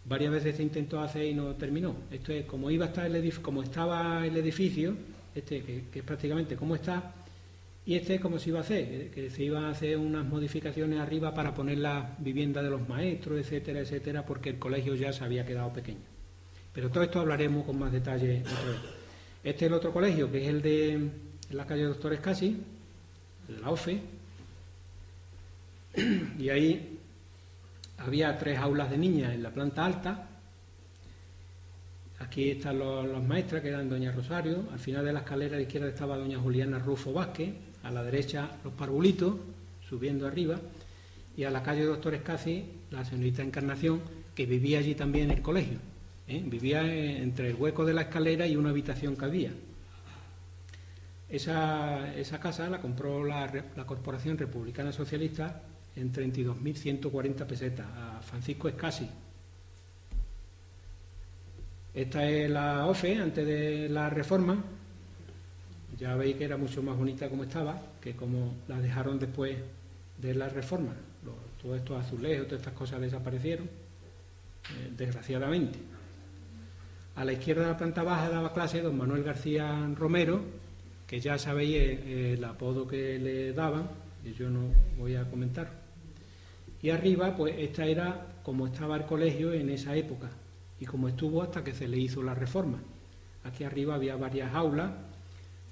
varias veces se intentó hacer y no terminó. Esto es como iba a estar como estaba el edificio, que es prácticamente como está, y este es como se iba a hacer, que se iban a hacer unas modificaciones arriba para poner la vivienda de los maestros, etcétera, etcétera, porque el colegio ya se había quedado pequeño. Pero todo esto hablaremos con más detalle otra vez. Este es el otro colegio, que es el de la calle Doctor Escasi, de la OFE, y ahí había 3 aulas de niñas en la planta alta, Aquí están las maestras, que eran doña Rosario. Al final de la escalera a la izquierda estaba doña Juliana Rufo Vázquez. A la derecha los parvulitos, subiendo arriba. Y a la calle Doctor Escasi, la señorita Encarnación, que vivía allí también en el colegio. Vivía entre el hueco de la escalera y una habitación que había. Esa casa la compró la Corporación Republicana Socialista en 32.140 pesetas a Francisco Escasi. Esta es la OFE antes de la reforma. Ya veis que era mucho más bonita como estaba, que como la dejaron después de la reforma. Todos estos azulejos, todas estas cosas desaparecieron, desgraciadamente. A la izquierda de la planta baja daba clase don Manuel García Romero, que ya sabéis el apodo que le daban, y yo no voy a comentar. Y arriba, pues esta era como estaba el colegio en esa época, y como estuvo hasta que se le hizo la reforma. Aquí arriba había varias aulas,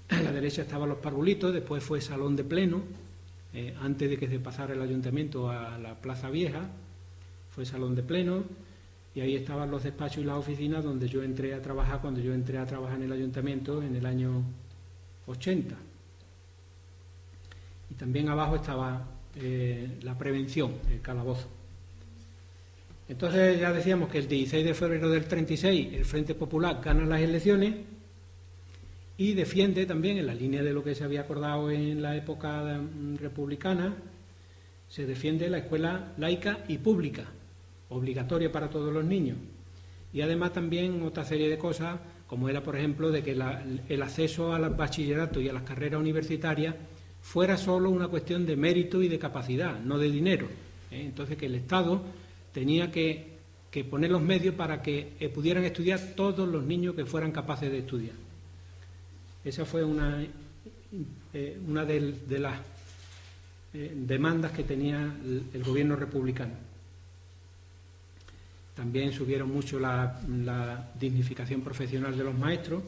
a la derecha estaban los parvulitos, después fue salón de pleno, antes de que se pasara el ayuntamiento a la Plaza Vieja, fue salón de pleno, y ahí estaban los despachos y las oficinas donde yo entré a trabajar, cuando yo entré a trabajar en el ayuntamiento en el año 80. Y también abajo estaba la prevención, el calabozo. Entonces ya decíamos que el 16 de febrero del 36 el Frente Popular gana las elecciones y defiende también, en la línea de lo que se había acordado en la época republicana, se defiende la escuela laica y pública, obligatoria para todos los niños. Y además también otra serie de cosas, como era, por ejemplo, de que el acceso al bachillerato y a las carreras universitarias fuera solo una cuestión de mérito y de capacidad, no de dinero. Entonces que el Estado tenía que poner los medios para que pudieran estudiar todos los niños que fueran capaces de estudiar. Esa fue una de las demandas que tenía el gobierno republicano. También subieron mucho la dignificación profesional de los maestros,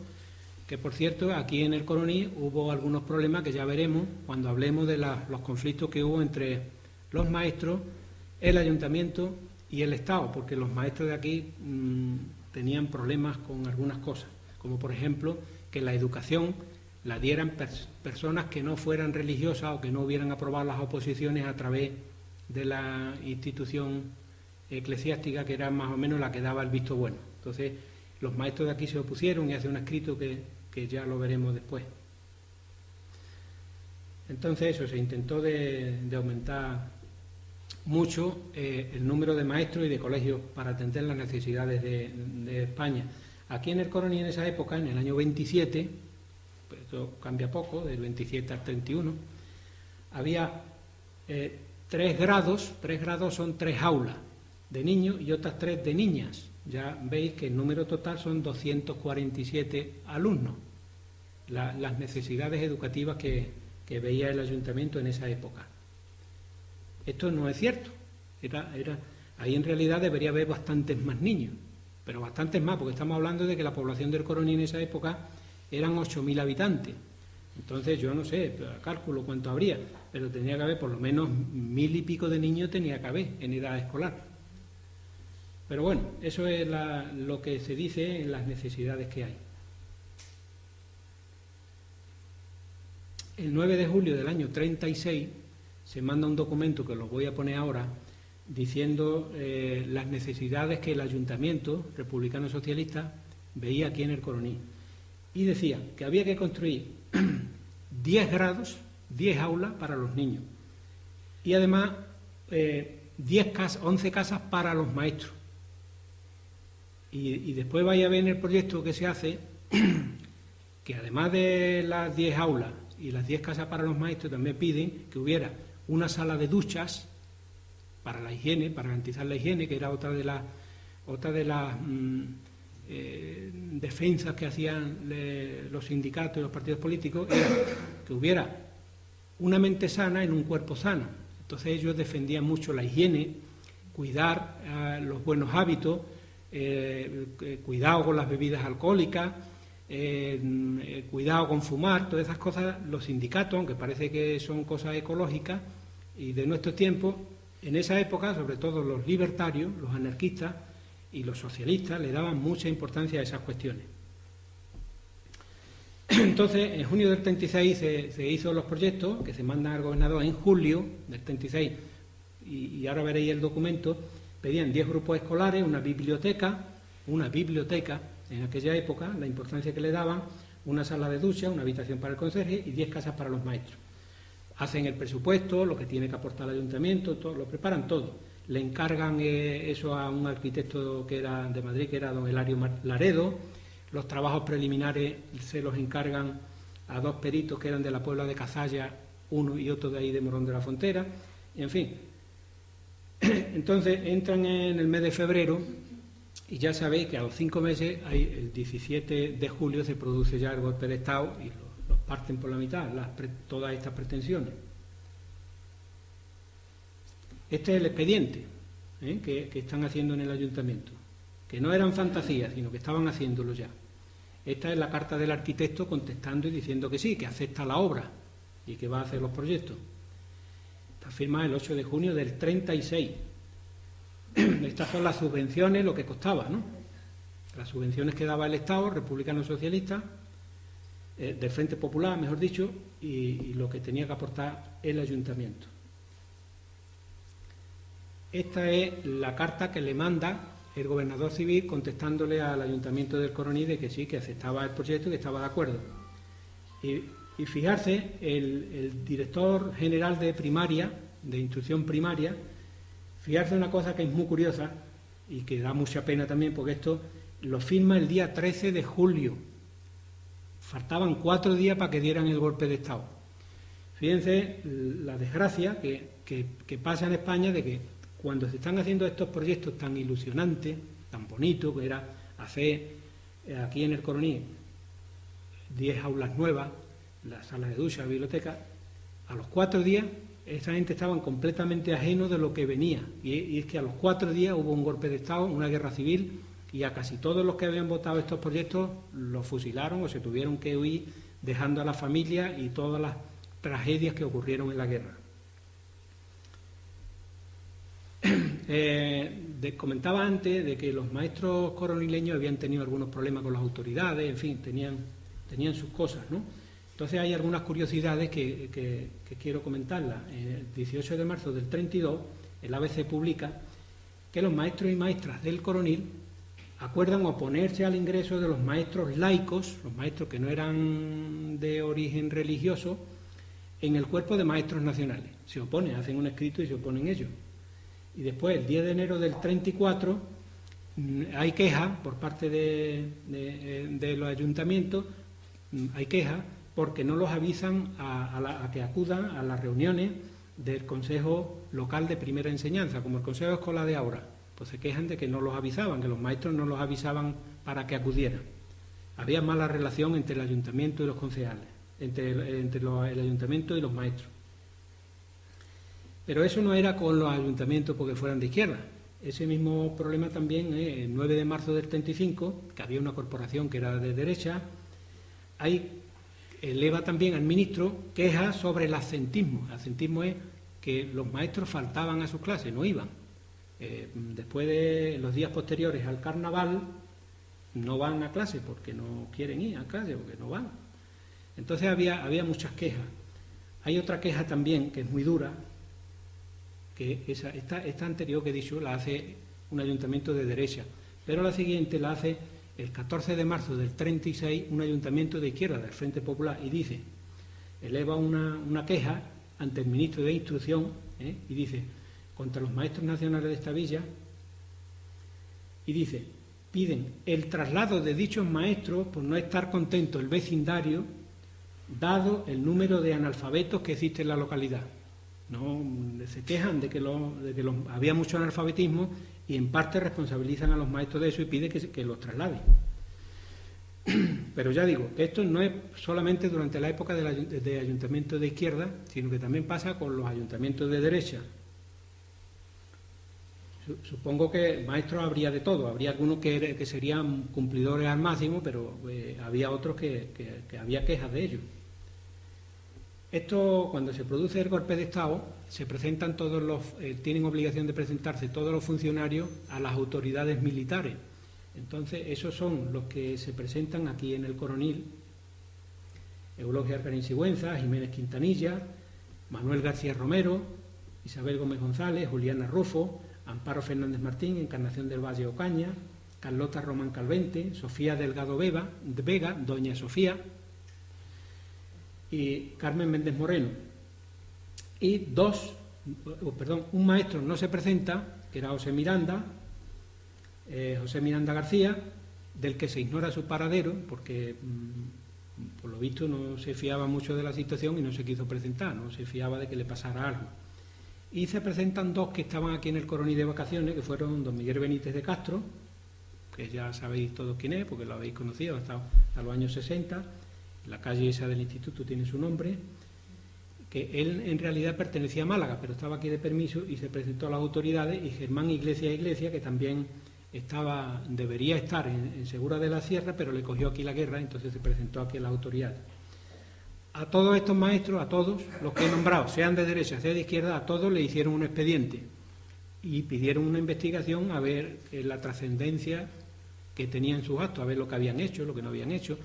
que por cierto aquí en el Coroní hubo algunos problemas que ya veremos cuando hablemos de los conflictos que hubo entre los maestros, el ayuntamiento y el Estado, porque los maestros de aquí tenían problemas con algunas cosas, como por ejemplo que la educación la dieran personas que no fueran religiosas o que no hubieran aprobado las oposiciones a través de la institución eclesiástica, que era más o menos la que daba el visto bueno. Entonces los maestros de aquí se opusieron y hace un escrito que ya lo veremos después. Entonces eso, se intentó de aumentar mucho el número de maestros y de colegios para atender las necesidades de España. Aquí en el Coroní, en esa época, en el año 27, pues esto cambia poco, del 27 al 31, había 3 grados son 3 aulas de niños y otras 3 de niñas. Ya veis que el número total son 247 alumnos. Las necesidades educativas que veía el ayuntamiento en esa época. Esto no es cierto. Ahí en realidad debería haber bastantes más niños, pero bastantes más, porque estamos hablando de que la población del Coroní en esa época eran 8.000 habitantes. Entonces yo no sé, cálculo cuánto habría, pero tenía que haber por lo menos 1.000 y pico de niños tenía que haber en edad escolar. Pero bueno, eso es lo que se dice en las necesidades que hay. El 9 de julio del año 36 se manda un documento, que lo voy a poner ahora, diciendo las necesidades que el ayuntamiento republicano socialista veía aquí en el Coroní. Y decía que había que construir 10 grados, 10 aulas para los niños. Y además 11 casas para los maestros. Y después vaya a ver en el proyecto que se hace, que además de las 10 aulas y las 10 casas para los maestros, también piden que hubiera una sala de duchas para la higiene, para garantizar la higiene, que era otra de las defensas que hacían los sindicatos y los partidos políticos, era que hubiera una mente sana en un cuerpo sano. Entonces ellos defendían mucho la higiene, cuidar los buenos hábitos, cuidado con las bebidas alcohólicas, cuidado con fumar, todas esas cosas. Los sindicatos, aunque parece que son cosas ecológicas y de nuestro tiempo, en esa época, sobre todo los libertarios, los anarquistas, y los socialistas le daban mucha importancia a esas cuestiones. Entonces, en junio del 36 se hizo los proyectos que se mandan al gobernador en julio del 36, y ahora veréis el documento. Pedían 10 grupos escolares, una biblioteca en aquella época, la importancia que le daban, una sala de ducha, una habitación para el conserje y 10 casas para los maestros. Hacen el presupuesto, lo que tiene que aportar el ayuntamiento, todo, lo preparan todo. Le encargan eso a un arquitecto que era de Madrid, que era don Hilario Laredo. Los trabajos preliminares se los encargan a 2 peritos que eran de la Puebla de Cazalla, uno y otro de ahí de Morón de la Frontera, y en fin. Entonces entran en el mes de febrero y ya sabéis que a los 5 meses, el 17 de julio, se produce ya el golpe de Estado y los parten por la mitad, todas estas pretensiones. Este es el expediente que están haciendo en el ayuntamiento, que no eran fantasías, sino que estaban haciéndolo ya. Esta es la carta del arquitecto contestando y diciendo que sí, que acepta la obra y que va a hacer los proyectos. Está firmada el 8 de junio del 36. Estas son las subvenciones, lo que costaba, ¿no? Las subvenciones que daba el Estado, republicano socialista, del Frente Popular, mejor dicho, y lo que tenía que aportar el ayuntamiento. Esta es la carta que le manda el gobernador civil contestándole al ayuntamiento del Coroní de que sí, que aceptaba el proyecto y que estaba de acuerdo. Y fijarse, el director general de primaria, de instrucción primaria, fijarse una cosa que es muy curiosa y que da mucha pena también, porque esto lo firma el día 13 de julio. Faltaban 4 días para que dieran el golpe de Estado. Fíjense la desgracia que pasa en España de que cuando se están haciendo estos proyectos tan ilusionantes, tan bonitos, que era hacer aquí en el Coroní 10 aulas nuevas, las salas de ducha, la biblioteca, a los 4 días esa gente estaban completamente ajenos de lo que venía. Y es que a los 4 días hubo un golpe de Estado, una guerra civil, y a casi todos los que habían votado estos proyectos los fusilaron o se tuvieron que huir dejando a la familia y todas las tragedias que ocurrieron en la guerra. Comentaba antes de que los maestros coronileños habían tenido algunos problemas con las autoridades, en fin, tenían sus cosas, ¿no? Entonces hay algunas curiosidades que quiero comentarlas. El 18 de marzo del 32, el ABC publica que los maestros y maestras del Coronil acuerdan oponerse al ingreso de los maestros laicos, los maestros que no eran de origen religioso, en el cuerpo de maestros nacionales. Se oponen, hacen un escrito y se oponen ellos. Y después, el 10 de enero del 34, hay quejas por parte de los ayuntamientos, hay quejas porque no los avisan a que acudan a las reuniones del Consejo Local de Primera Enseñanza, como el Consejo Escolar de ahora. Pues se quejan de que no los avisaban, que los maestros no los avisaban para que acudieran. Había mala relación entre el ayuntamiento y los concejales, entre el ayuntamiento y los maestros. Pero eso no era con los ayuntamientos porque fueran de izquierda. Ese mismo problema también, el 9 de marzo del 35, que había una corporación que era de derecha, ahí eleva también al ministro quejas sobre el absentismo. El absentismo es que los maestros faltaban a sus clases, no iban. Después de los días posteriores al carnaval, no van a clase porque no quieren ir a clase, porque no van. Entonces había muchas quejas. Hay otra queja también que es muy dura, que esta anterior que he dicho la hace un ayuntamiento de derecha, pero la siguiente la hace el 14 de marzo del 36 un ayuntamiento de izquierda, del Frente Popular, y dice, eleva una queja ante el ministro de Instrucción, y dice, contra los maestros nacionales de esta villa, y dice, piden el traslado de dichos maestros por no estar contento el vecindario, dado el número de analfabetos que existe en la localidad. No, se quejan de que había mucho analfabetismo y en parte responsabilizan a los maestros de eso y piden que los trasladen. Pero ya digo, esto no es solamente durante la época de ayuntamientos de izquierda, sino que también pasa con los ayuntamientos de derecha. Supongo que maestros habría de todo, habría algunos que serían cumplidores al máximo, pero había otros que había quejas de ellos. Esto, cuando se produce el golpe de Estado, se presentan tienen obligación de presentarse todos los funcionarios a las autoridades militares. Entonces, esos son los que se presentan aquí en el Coronil: Eulogia Alcarín Sigüenza, Jiménez Quintanilla, Manuel García Romero, Isabel Gómez González, Juliana Rufo, Amparo Fernández Martín, Encarnación del Valle Ocaña, Carlota Román Calvente, Sofía Delgado Vega, Doña Sofía, y Carmen Méndez Moreno. Y un maestro no se presenta, que era José Miranda García, del que se ignora su paradero, porque por lo visto no se fiaba mucho de la situación y no se quiso presentar, no se fiaba de que le pasara algo. Y se presentan dos que estaban aquí en el Coronil de vacaciones, que fueron don Miguel Benítez de Castro, que ya sabéis todos quién es, porque lo habéis conocido hasta los años 60, la calle esa del instituto tiene su nombre, que él en realidad pertenecía a Málaga, pero estaba aquí de permiso y se presentó a las autoridades, y Germán Iglesias, que también debería estar en Segura de la Sierra, pero le cogió aquí la guerra, entonces se presentó aquí a las autoridades. A todos estos maestros, a todos los que he nombrado, sean de derecha, sea de izquierda, a todos le hicieron un expediente y pidieron una investigación a ver la trascendencia que tenían sus actos, a ver lo que habían hecho, lo que no habían hecho.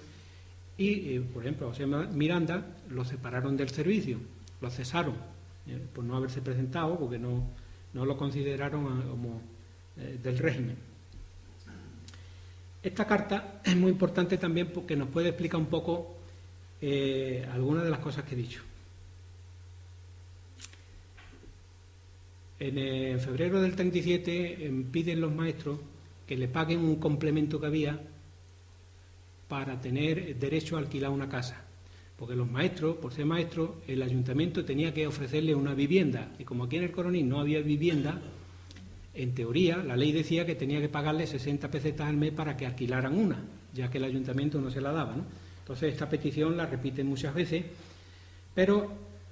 Y, por ejemplo, a José Miranda lo separaron del servicio, lo cesaron por no haberse presentado, porque no lo consideraron como del régimen. Esta carta es muy importante también porque nos puede explicar un poco algunas de las cosas que he dicho. En febrero del 37 piden los maestros que le paguen un complemento que había para tener derecho a alquilar una casa, porque los maestros, por ser maestros, el ayuntamiento tenía que ofrecerle una vivienda, y como aquí en el Coronil no había vivienda, en teoría la ley decía que tenía que pagarle 60 pesetas al mes para que alquilaran una, ya que el ayuntamiento no se la daba, ¿no? Entonces esta petición la repiten muchas veces, pero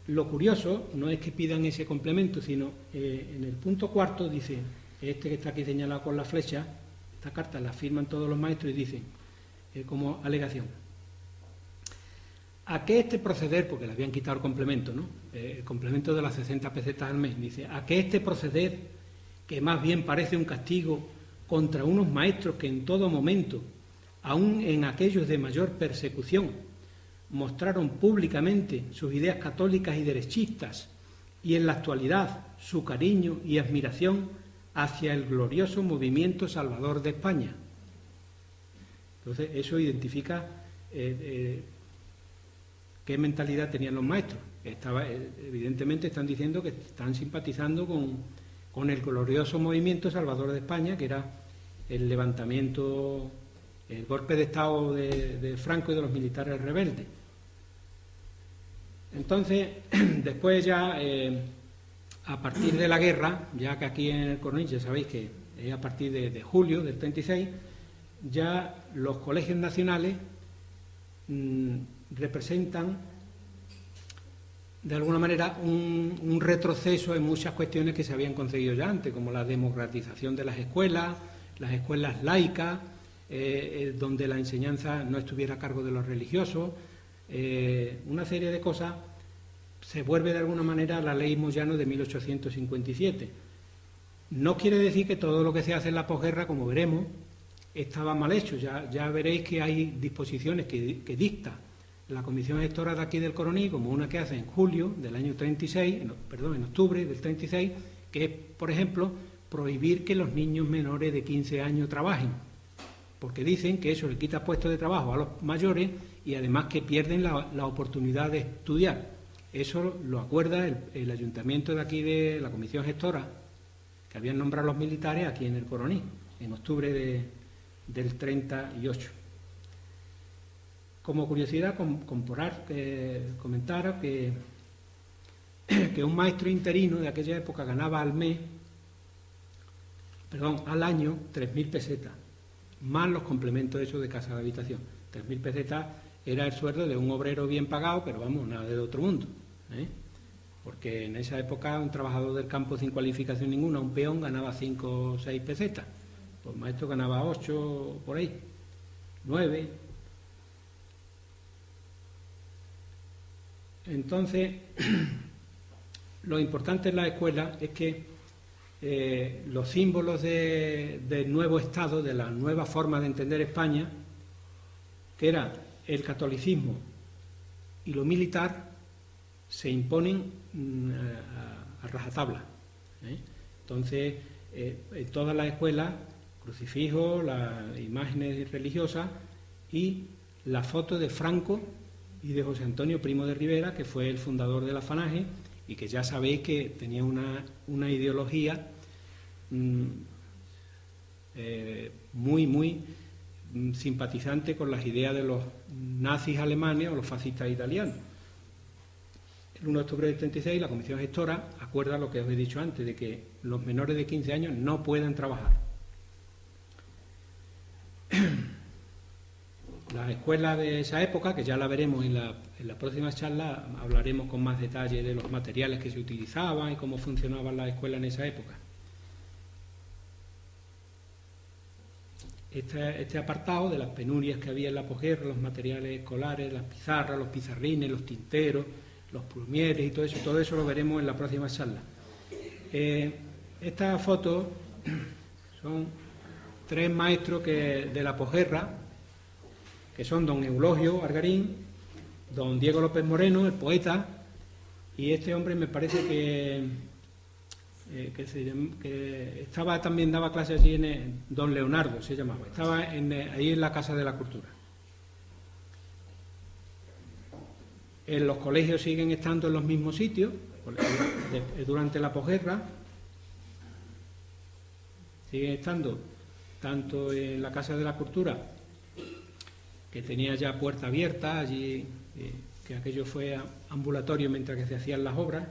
lo curioso no es que pidan ese complemento, sino en el punto cuarto dice, este que está aquí señalado con la flecha, esta carta la firman todos los maestros y dicen, como alegación, a que este proceder, porque le habían quitado el complemento, ¿no? El complemento de las 60 pesetas al mes, dice, a que este proceder, que más bien parece un castigo contra unos maestros que en todo momento, aun en aquellos de mayor persecución, mostraron públicamente sus ideas católicas y derechistas, y en la actualidad su cariño y admiración hacia el glorioso movimiento salvador de España. Entonces, eso identifica qué mentalidad tenían los maestros. Evidentemente están diciendo que están simpatizando con el glorioso movimiento salvador de España, que era el levantamiento, el golpe de Estado de Franco y de los militares rebeldes. Entonces, después ya, a partir de la guerra, ya que aquí en el Coronil ya sabéis que es a partir de julio del 36, ya los colegios nacionales representan de alguna manera un retroceso en muchas cuestiones que se habían conseguido ya antes, como la democratización de las escuelas laicas, donde la enseñanza no estuviera a cargo de los religiosos, una serie de cosas. Se vuelve de alguna manera a la ley Moyano de 1857. No quiere decir que todo lo que se hace en la posguerra, como veremos, estaba mal hecho. Ya veréis que hay disposiciones que dicta la Comisión Gestora de aquí del Coronil, como una que hace en julio del año 36, en octubre del 36, que es, por ejemplo, prohibir que los niños menores de 15 años trabajen, porque dicen que eso le quita puestos de trabajo a los mayores y además que pierden la oportunidad de estudiar. Eso lo acuerda el ayuntamiento de aquí de la Comisión Gestora, que habían nombrado los militares aquí en el Coronil, en octubre del 38. Como curiosidad, comentar que un maestro interino de aquella época ganaba al año 3.000 pesetas, más los complementos esos de casa de habitación. 3.000 pesetas era el sueldo de un obrero bien pagado, pero vamos, nada de otro mundo, porque en esa época un trabajador del campo sin cualificación ninguna, un peón, ganaba 5 o 6 pesetas, pues el maestro ganaba 8 por ahí, 9. Entonces, lo importante en la escuela es que los símbolos del nuevo Estado, de la nueva forma de entender España, que era el catolicismo y lo militar, se imponen a rajatabla. Entonces, en todas las escuelas, crucifijos, las imágenes religiosas y la foto de Franco y de José Antonio Primo de Rivera, que fue el fundador de la Falange y que ya sabéis que tenía una ideología muy simpatizante con las ideas de los nazis alemanes o los fascistas italianos. El 1 de octubre del 36 la Comisión Gestora acuerda lo que os he dicho antes, de que los menores de 15 años no puedan trabajar. Las escuelas de esa época, que ya la veremos en la próxima charla, hablaremos con más detalle de los materiales que se utilizaban y cómo funcionaban las escuelas en esa época. Este apartado de las penurias que había en la posguerra, los materiales escolares, las pizarras, los pizarrines, los tinteros, los plumieres y todo eso lo veremos en la próxima charla. Estas fotos son 3 maestros de la posguerra, que son don Eulogio Argarín, don Diego López Moreno, el poeta, y este hombre me parece que estaba también, daba clases allí don Leonardo, se llamaba, estaba ahí en la Casa de la Cultura. En los colegios siguen estando en los mismos sitios, durante la posguerra, siguen estando tanto en la Casa de la Cultura, que tenía ya puerta abierta allí, que aquello fue ambulatorio mientras que se hacían las obras.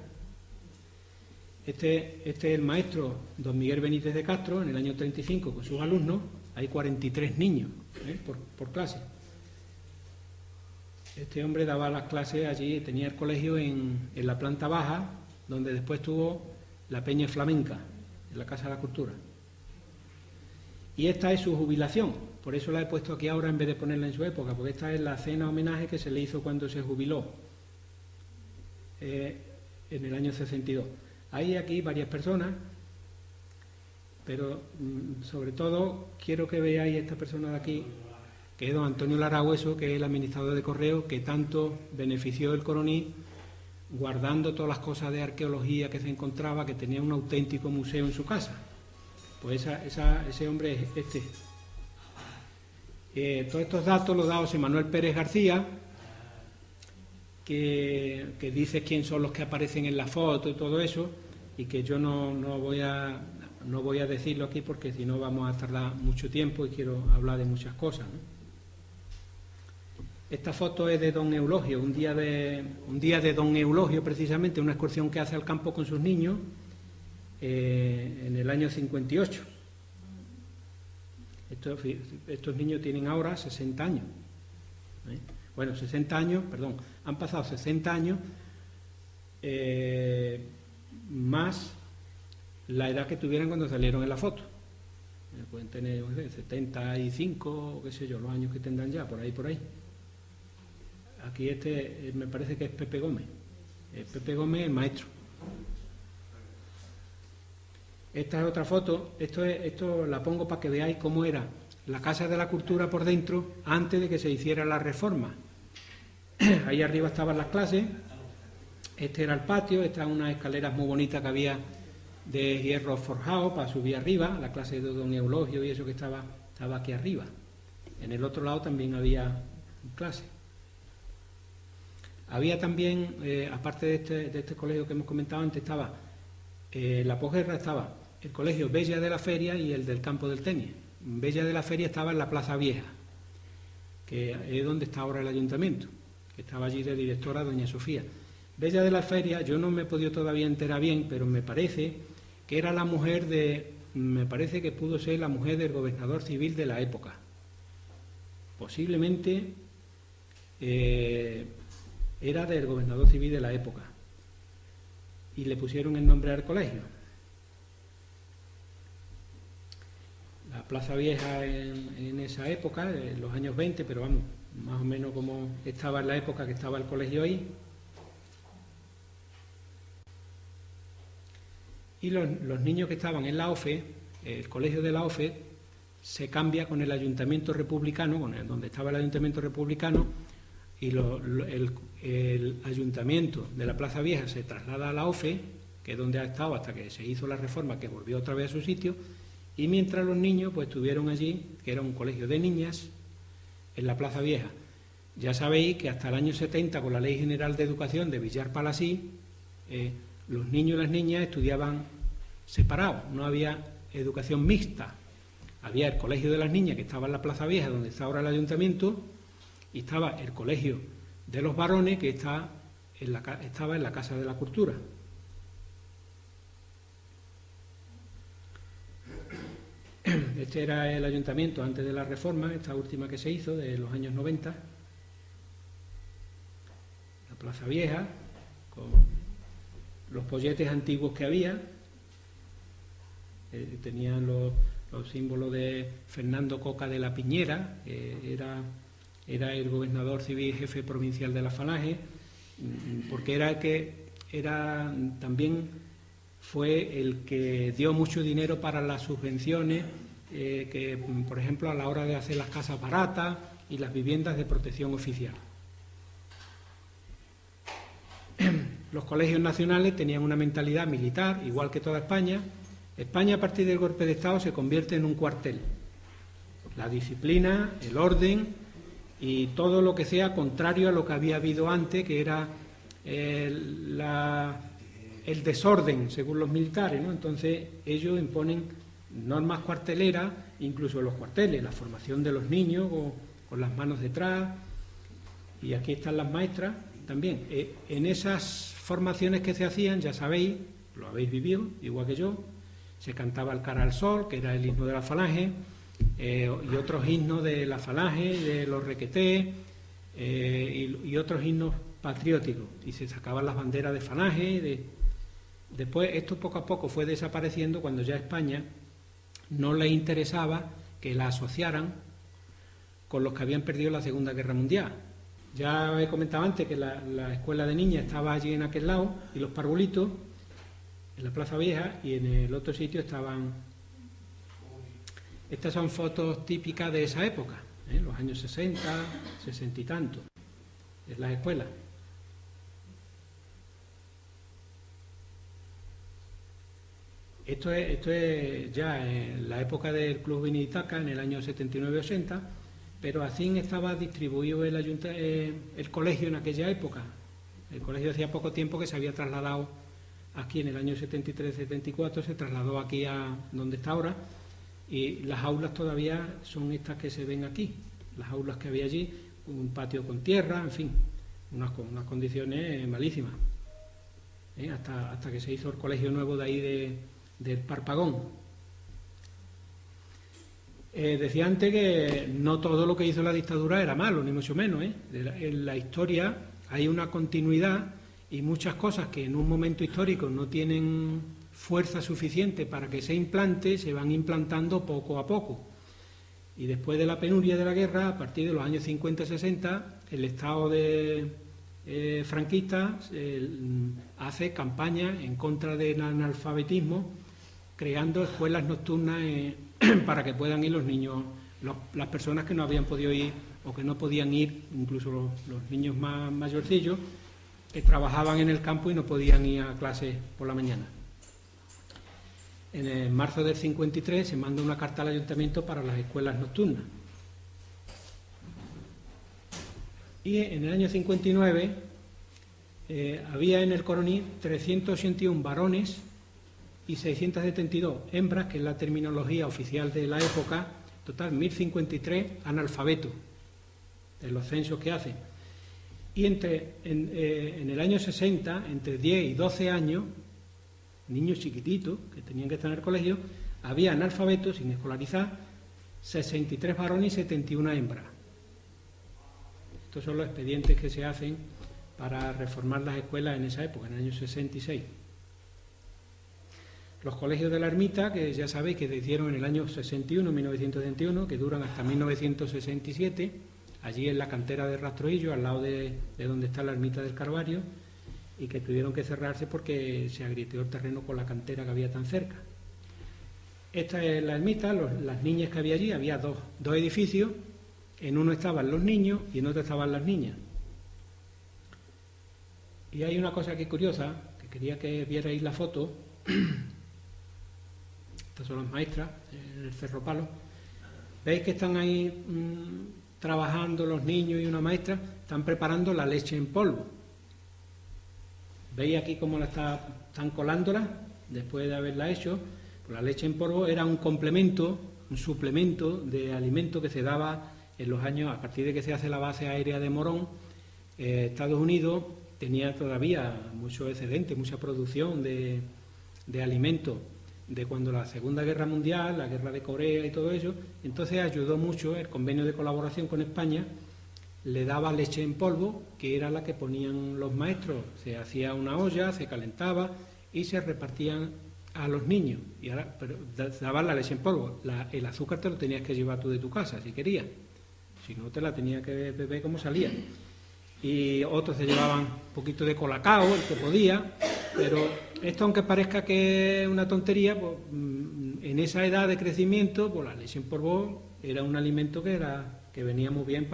Este es el maestro don Miguel Benítez de Castro, en el año 35, con sus alumnos. Hay 43 niños por clase. Este hombre daba las clases allí, tenía el colegio en la planta baja, donde después tuvo la Peña Flamenca, en la Casa de la Cultura. Y esta es su jubilación, por eso la he puesto aquí ahora en vez de ponerla en su época, porque esta es la cena homenaje que se le hizo cuando se jubiló, en el año 62. Hay aquí varias personas, pero sobre todo quiero que veáis esta persona de aquí, que es don Antonio Laragüeso, que es el administrador de correo, que tanto benefició el Coroní, guardando todas las cosas de arqueología que se encontraba, que tenía un auténtico museo en su casa. Pues ese hombre es este. Todos estos datos los da José Manuel Pérez García, que dice quién son los que aparecen en la foto y todo eso, y que yo no voy a decirlo aquí porque si no vamos a tardar mucho tiempo y quiero hablar de muchas cosas, ¿no? Esta foto es de don Eulogio, un día de don Eulogio, precisamente, una excursión que hace al campo con sus niños en el año 58. Estos niños tienen ahora 60 años. Bueno, 60 años, perdón, han pasado 60 años más la edad que tuvieran cuando salieron en la foto. Pueden tener, no sé, 75, qué sé yo, los años que tendrán ya, por ahí. Aquí me parece que es Pepe Gómez. Pepe Gómez, el maestro. Esta es otra foto. Esto la pongo para que veáis cómo era la Casa de la Cultura por dentro antes de que se hiciera la reforma. Ahí arriba estaban las clases. Este era el patio. Estas unas escaleras muy bonitas que había de hierro forjado para subir arriba. La clase de don Eulogio y eso que estaba aquí arriba. En el otro lado también había clase. Había también, aparte de este colegio que hemos comentado antes, estaba la posguerra, estaba el colegio Bella de la Feria y el del Campo del Tenis. Bella de la Feria estaba en la Plaza Vieja, que es donde está ahora el ayuntamiento, que estaba allí de directora doña Sofía. Bella de la Feria, yo no me he podido todavía enterar bien, pero me parece que era la mujer me parece que pudo ser la mujer del gobernador civil de la época. Posiblemente era del gobernador civil de la época. Y le pusieron el nombre al colegio. La Plaza Vieja en esa época, en los años 20, pero vamos, más o menos como estaba en la época que estaba el colegio ahí. y los niños que estaban en la OFE, el colegio de la OFE, se cambia con el ayuntamiento republicano, donde estaba el ayuntamiento republicano, y el ayuntamiento de la Plaza Vieja se traslada a la OFE, que es donde ha estado hasta que se hizo la reforma, que volvió otra vez a su sitio, y mientras los niños pues estuvieron allí, que era un colegio de niñas, en la Plaza Vieja. Ya sabéis que hasta el año 70, con la Ley General de Educación de Villar Palasí, los niños y las niñas estudiaban separados, no había educación mixta. Había el colegio de las niñas, que estaba en la Plaza Vieja, donde está ahora el ayuntamiento, y estaba el colegio de los varones, que estaba en la Casa de la Cultura. Este era el ayuntamiento antes de la reforma, esta última que se hizo, de los años 90. La Plaza Vieja, con los polletes antiguos que había. Tenían los símbolos de Fernando Coca de la Piñera, que era el gobernador civil jefe provincial de la Falange, porque también fue el que dio mucho dinero para las subvenciones, que por ejemplo a la hora de hacer las casas baratas y las viviendas de protección oficial. Los colegios nacionales tenían una mentalidad militar, igual que toda España. España, a partir del golpe de Estado, se convierte en un cuartel. La disciplina, el orden y todo lo que sea contrario a lo que había habido antes, que era el desorden, según los militares, ¿no? Entonces, ellos imponen normas cuarteleras, incluso en los cuarteles, la formación de los niños con las manos detrás, y aquí están las maestras también. En esas formaciones que se hacían, ya sabéis, lo habéis vivido, igual que yo, se cantaba el Cara al Sol, que era el himno de la Falange, y otros himnos de la Falange, de los Requetés, y otros himnos patrióticos, y se sacaban las banderas de Falange. Después, esto poco a poco fue desapareciendo cuando ya España no le interesaba que la asociaran con los que habían perdido la Segunda Guerra Mundial. Ya he comentado antes que la escuela de niñas estaba allí en aquel lado, y los parvulitos en la Plaza Vieja, y en el otro sitio estaban. Estas son fotos típicas de esa época, los años 60, 60 y tanto, en las escuelas. Esto es ya en la época del Club Vinitaca, en el año 79-80, pero así estaba distribuido el colegio en aquella época. El colegio hacía poco tiempo que se había trasladado aquí, en el año 73-74, se trasladó aquí a donde está ahora, y las aulas todavía son estas que se ven aquí, las aulas que había allí, un patio con tierra, en fin, unas condiciones malísimas, hasta que se hizo el colegio nuevo de ahí del Parpagón. Decía antes que no todo lo que hizo la dictadura era malo, ni mucho menos. En la historia hay una continuidad, y muchas cosas que en un momento histórico no tienen fuerza suficiente para que se implante, se van implantando poco a poco. Y después de la penuria de la guerra, a partir de los años 50-60, el Estado franquista hace campaña en contra del analfabetismo, creando escuelas nocturnas para que puedan ir los niños, las personas que no habían podido ir o que no podían ir, incluso los niños más mayorcillos, que trabajaban en el campo y no podían ir a clases por la mañana. En marzo del 53 se manda una carta al ayuntamiento para las escuelas nocturnas. Y en el año 59 había en el Coroní 381 varones y 672 hembras, que es la terminología oficial de la época. Total, 1053 analfabetos de los censos que hacen. Y en el año 60, entre 10 y 12 años, niños chiquititos que tenían que estar en el colegio, había analfabetos sin escolarizar, 63 varones y 71 hembras. Estos son los expedientes que se hacen para reformar las escuelas en esa época, en el año 66. Los colegios de la Ermita, que ya sabéis que se hicieron en el año 61, 1961, que duran hasta 1967, allí en la cantera de Rastroillo, al lado de donde está la Ermita del Calvario, y que tuvieron que cerrarse porque se agrieteó el terreno con la cantera que había tan cerca. Esta es la ermita, las niñas que había allí, había dos edificios, en uno estaban los niños y en otro estaban las niñas. Y hay una cosa aquí curiosa, que quería que vierais la foto. Estas son las maestras en el Cerro Palo. ¿Veis que están ahí trabajando los niños y una maestra? Están preparando la leche en polvo. ¿Veis aquí cómo están colándola después de haberla hecho? Pues la leche en polvo era un complemento, un suplemento de alimento que se daba en los años, a partir de que se hace la base aérea de Morón. Estados Unidos tenía todavía mucho excedente, mucha producción de alimentos de cuando la Segunda Guerra Mundial, la Guerra de Corea y todo eso. Entonces ayudó mucho el convenio de colaboración con España, le daba leche en polvo, que era la que ponían los maestros. Se hacía una olla, se calentaba y se repartían a los niños. Y ahora, pero daban la leche en polvo. El azúcar te lo tenías que llevar tú de tu casa, si querías. Si no, te la tenías que beber como salía. Y otros se llevaban un poquito de colacao, el que podía, pero esto, aunque parezca que es una tontería, pues, en esa edad de crecimiento, pues la leche en polvo era un alimento que venía muy bien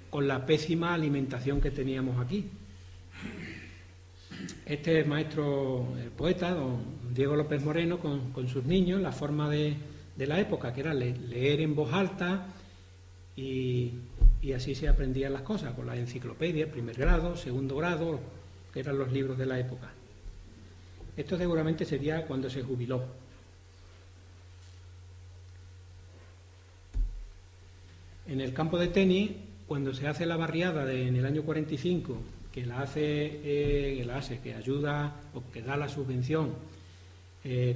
con la pésima alimentación que teníamos aquí. Este es maestro, el poeta, don Diego López Moreno, con sus niños, la forma de la época, que era leer en voz alta, y así se aprendían las cosas, con las enciclopedias, primer grado, segundo grado, que eran los libros de la época. Esto seguramente sería cuando se jubiló. En el campo de tenis, cuando se hace la barriada en el año 45, que ayuda o que da la subvención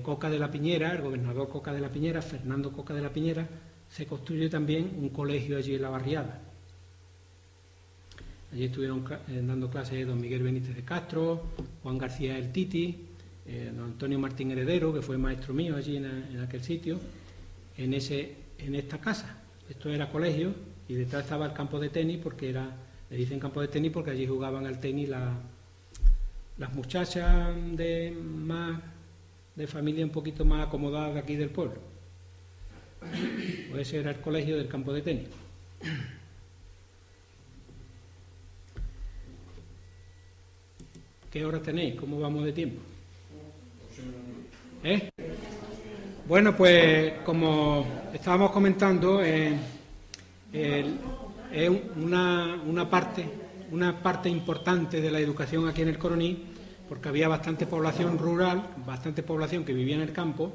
Coca de la Piñera, el gobernador Coca de la Piñera, Fernando Coca de la Piñera, se construye también un colegio allí en la barriada. Allí estuvieron dando clases don Miguel Benítez de Castro, Juan García el Titi, don Antonio Martín Heredero, que fue maestro mío allí en aquel sitio, en esta casa. Esto era colegio y detrás estaba el campo de tenis, le dicen campo de tenis porque allí jugaban al tenis las muchachas de familia un poquito más acomodada de aquí del pueblo. Pues ese era el colegio del campo de tenis. ¿Qué hora tenéis? ¿Cómo vamos de tiempo? Bueno, pues como estábamos comentando, es una parte importante de la educación aquí en el Coroní, porque había bastante población rural, bastante población que vivía en el campo.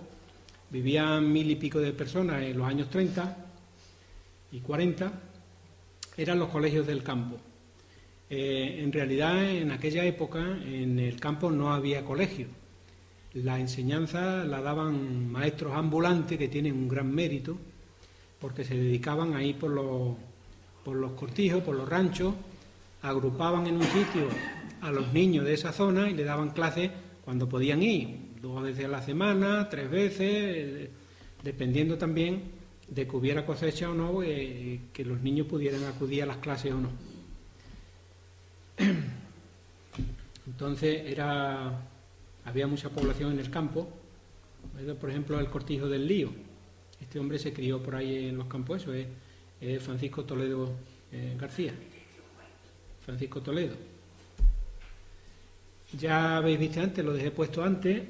Vivían 1000 y pico de personas en los años 30 y 40, eran los colegios del campo. En realidad, en aquella época, en el campo no había colegio. La enseñanza la daban maestros ambulantes que tienen un gran mérito, porque se dedicaban a ir por los cortijos, por los ranchos, agrupaban en un sitio a los niños de esa zona y le daban clases cuando podían ir, 2 veces a la semana, 3 veces, dependiendo también de que hubiera cosecha o no, que los niños pudieran acudir a las clases o no. Entonces había mucha población en el campo. Por ejemplo, el cortijo del Lío. Este hombre se crió por ahí en los campos, eso es Francisco Toledo García. Francisco Toledo. Ya habéis visto antes, lo dejé puesto antes,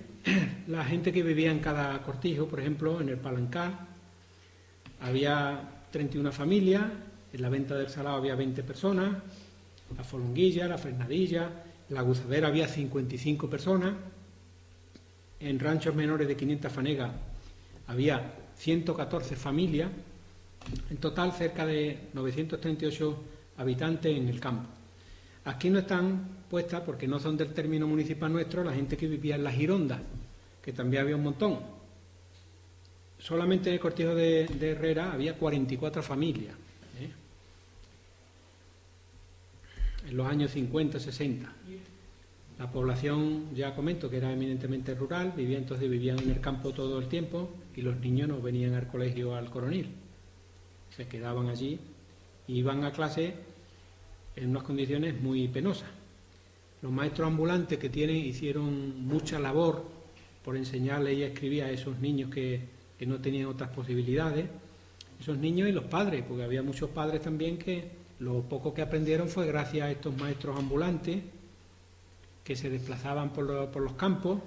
la gente que vivía en cada cortijo. Por ejemplo, en el Palancar había 31 familias, en la Venta del Salado había 20 personas, la Folonguilla, la Fresnadilla, la Guzadera había 55 personas, en ranchos menores de 500 fanegas había 114 familias, en total cerca de 938 habitantes en el campo. Aquí no están puestas, porque no son del término municipal nuestro, la gente que vivía en las Girondas, que también había un montón. Solamente en el cortijo de Herrera había 44 familias, en los años 50, 60. La población, ya comento, que era eminentemente rural, vivían en el campo todo el tiempo y los niños no venían al colegio al Coronil. Se quedaban allí y iban a clase en unas condiciones muy penosas. Los maestros ambulantes que hicieron mucha labor por enseñarle y escribir a esos niños que no tenían otras posibilidades, esos niños y los padres, porque había muchos padres también que lo poco que aprendieron fue gracias a estos maestros ambulantes que se desplazaban por los campos,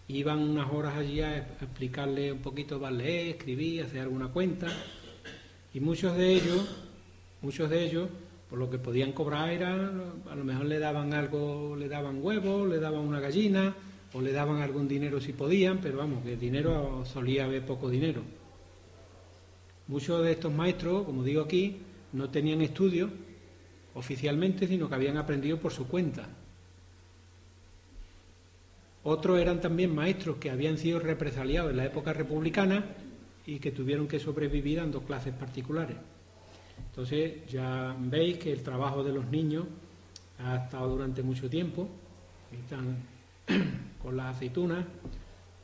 iban unas horas allí a explicarle un poquito, a leer, escribir, hacer alguna cuenta, y muchos de ellos, por lo que podían cobrar era, a lo mejor le daban algo, le daban huevos, le daban una gallina, o le daban algún dinero si podían, pero vamos, que dinero solía haber poco dinero. Muchos de estos maestros, como digo aquí, no tenían estudios oficialmente, sino que habían aprendido por su cuenta. Otros eran también maestros que habían sido represaliados en la época republicana y que tuvieron que sobrevivir dando clases particulares. Entonces ya veis que el trabajo de los niños ha estado durante mucho tiempo. Están con las aceitunas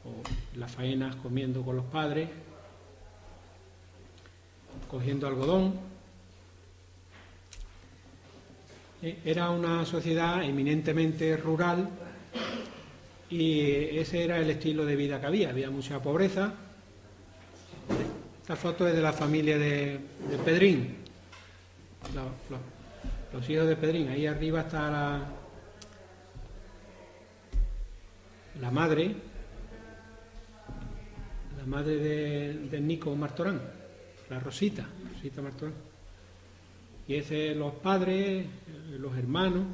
o las faenas comiendo con los padres, cogiendo algodón. Era una sociedad eminentemente rural y ese era el estilo de vida que había mucha pobreza. Esta foto es de la familia de Pedrín, los hijos de Pedrín. Ahí arriba está la madre de Nico Martorán, la Rosita Martorán. Y ese los padres, los hermanos.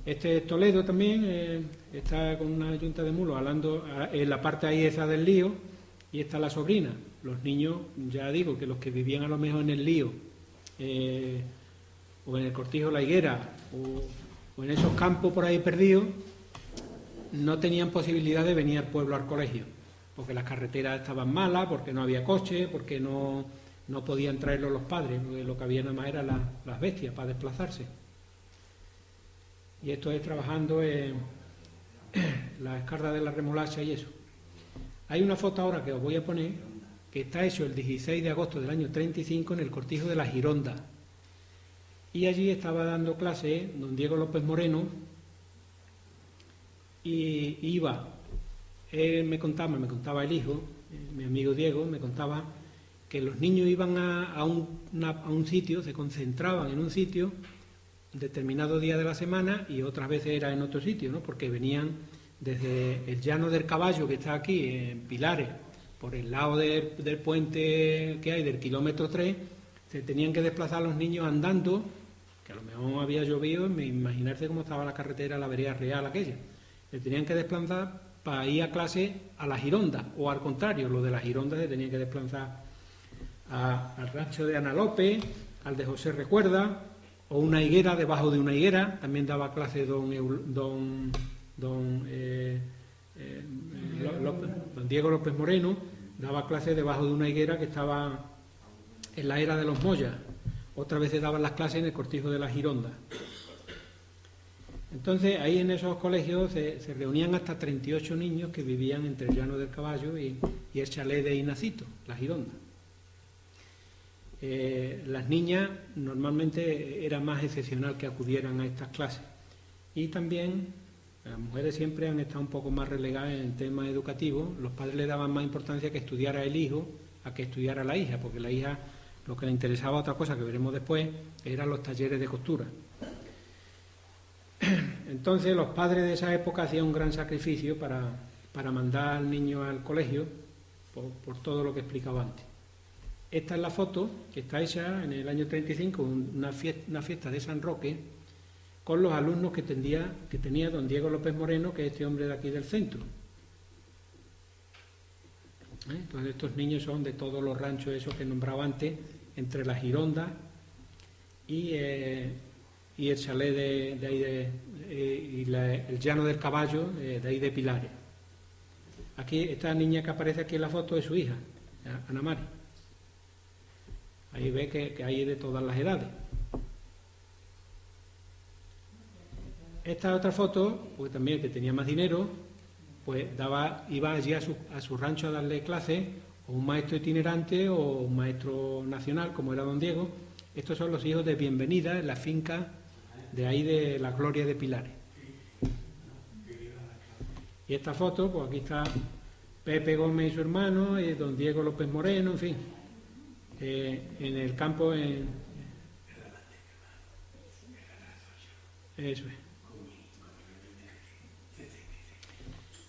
Este es Toledo también, está con una yunta de mulos hablando en la parte ahí esa del lío, y está la sobrina. Los niños, ya digo, que los que vivían a lo mejor en el lío, o en el Cortijo La Higuera, o en esos campos por ahí perdidos, no tenían posibilidad de venir al pueblo al colegio, porque las carreteras estaban malas, porque no había coche, porque no podían traerlos los padres, lo que había nada más eran las bestias para desplazarse. Y esto es trabajando en la escarda de la remolacha y eso. Hay una foto ahora que os voy a poner, que está hecho el 16 de agosto del año 35 en el Cortijo de la Gironda. Y allí estaba dando clase don Diego López Moreno, y iba, él me contaba el hijo, mi amigo Diego, me contaba que los niños iban a un sitio, se concentraban en un sitio determinado día de la semana y otras veces era en otro sitio, ¿no? Porque venían desde el Llano del Caballo, que está aquí en Pilares, por el lado del puente que hay del kilómetro 3, se tenían que desplazar los niños andando, que a lo mejor había llovido, imaginarse cómo estaba la carretera, la vereda real aquella. Se tenían que desplazar para ir a clase a la Gironda, o al contrario, los de la Gironda se tenían que desplazar al rancho de Ana López, al de José Recuerda, o una higuera, debajo de una higuera. También daba clase don Diego López Moreno, daba clase debajo de una higuera que estaba en la era de los Moyas. Otras veces daban las clases en el Cortijo de la Gironda. Entonces, ahí en esos colegios se reunían hasta 38 niños que vivían entre el Llano del Caballo y el chalet de Inacito, la Gironda. Las niñas normalmente era más excepcional que acudieran a estas clases. Y también las mujeres siempre han estado un poco más relegadas en el tema educativo. Los padres le daban más importancia que estudiara el hijo a que estudiara la hija, porque la hija lo que le interesaba, otra cosa que veremos después, eran los talleres de costura. Entonces los padres de esa época hacían un gran sacrificio para mandar al niño al colegio por todo lo que explicaba antes. Esta es la foto que está hecha en el año 35, una fiesta de San Roque, con los alumnos que tenía don Diego López Moreno, que es este hombre de aquí del centro. Entonces estos niños son de todos los ranchos esos que nombraba antes, entre la Gironda y el chalet de ahí el Llano del Caballo, de ahí de Pilares. Aquí, esta niña que aparece aquí en la foto es su hija, Ana Mari. Ahí ve que hay de todas las edades. Esta otra foto, pues también que tenía más dinero, pues iba allí a su rancho a darle clases, o un maestro itinerante o un maestro nacional, como era don Diego, Estos son los hijos de Bienvenida en la finca de ahí de la Gloria de Pilares. Y esta foto, pues aquí está Pepe Gómez y su hermano, y don Diego López Moreno, en fin, en el campo, eso es.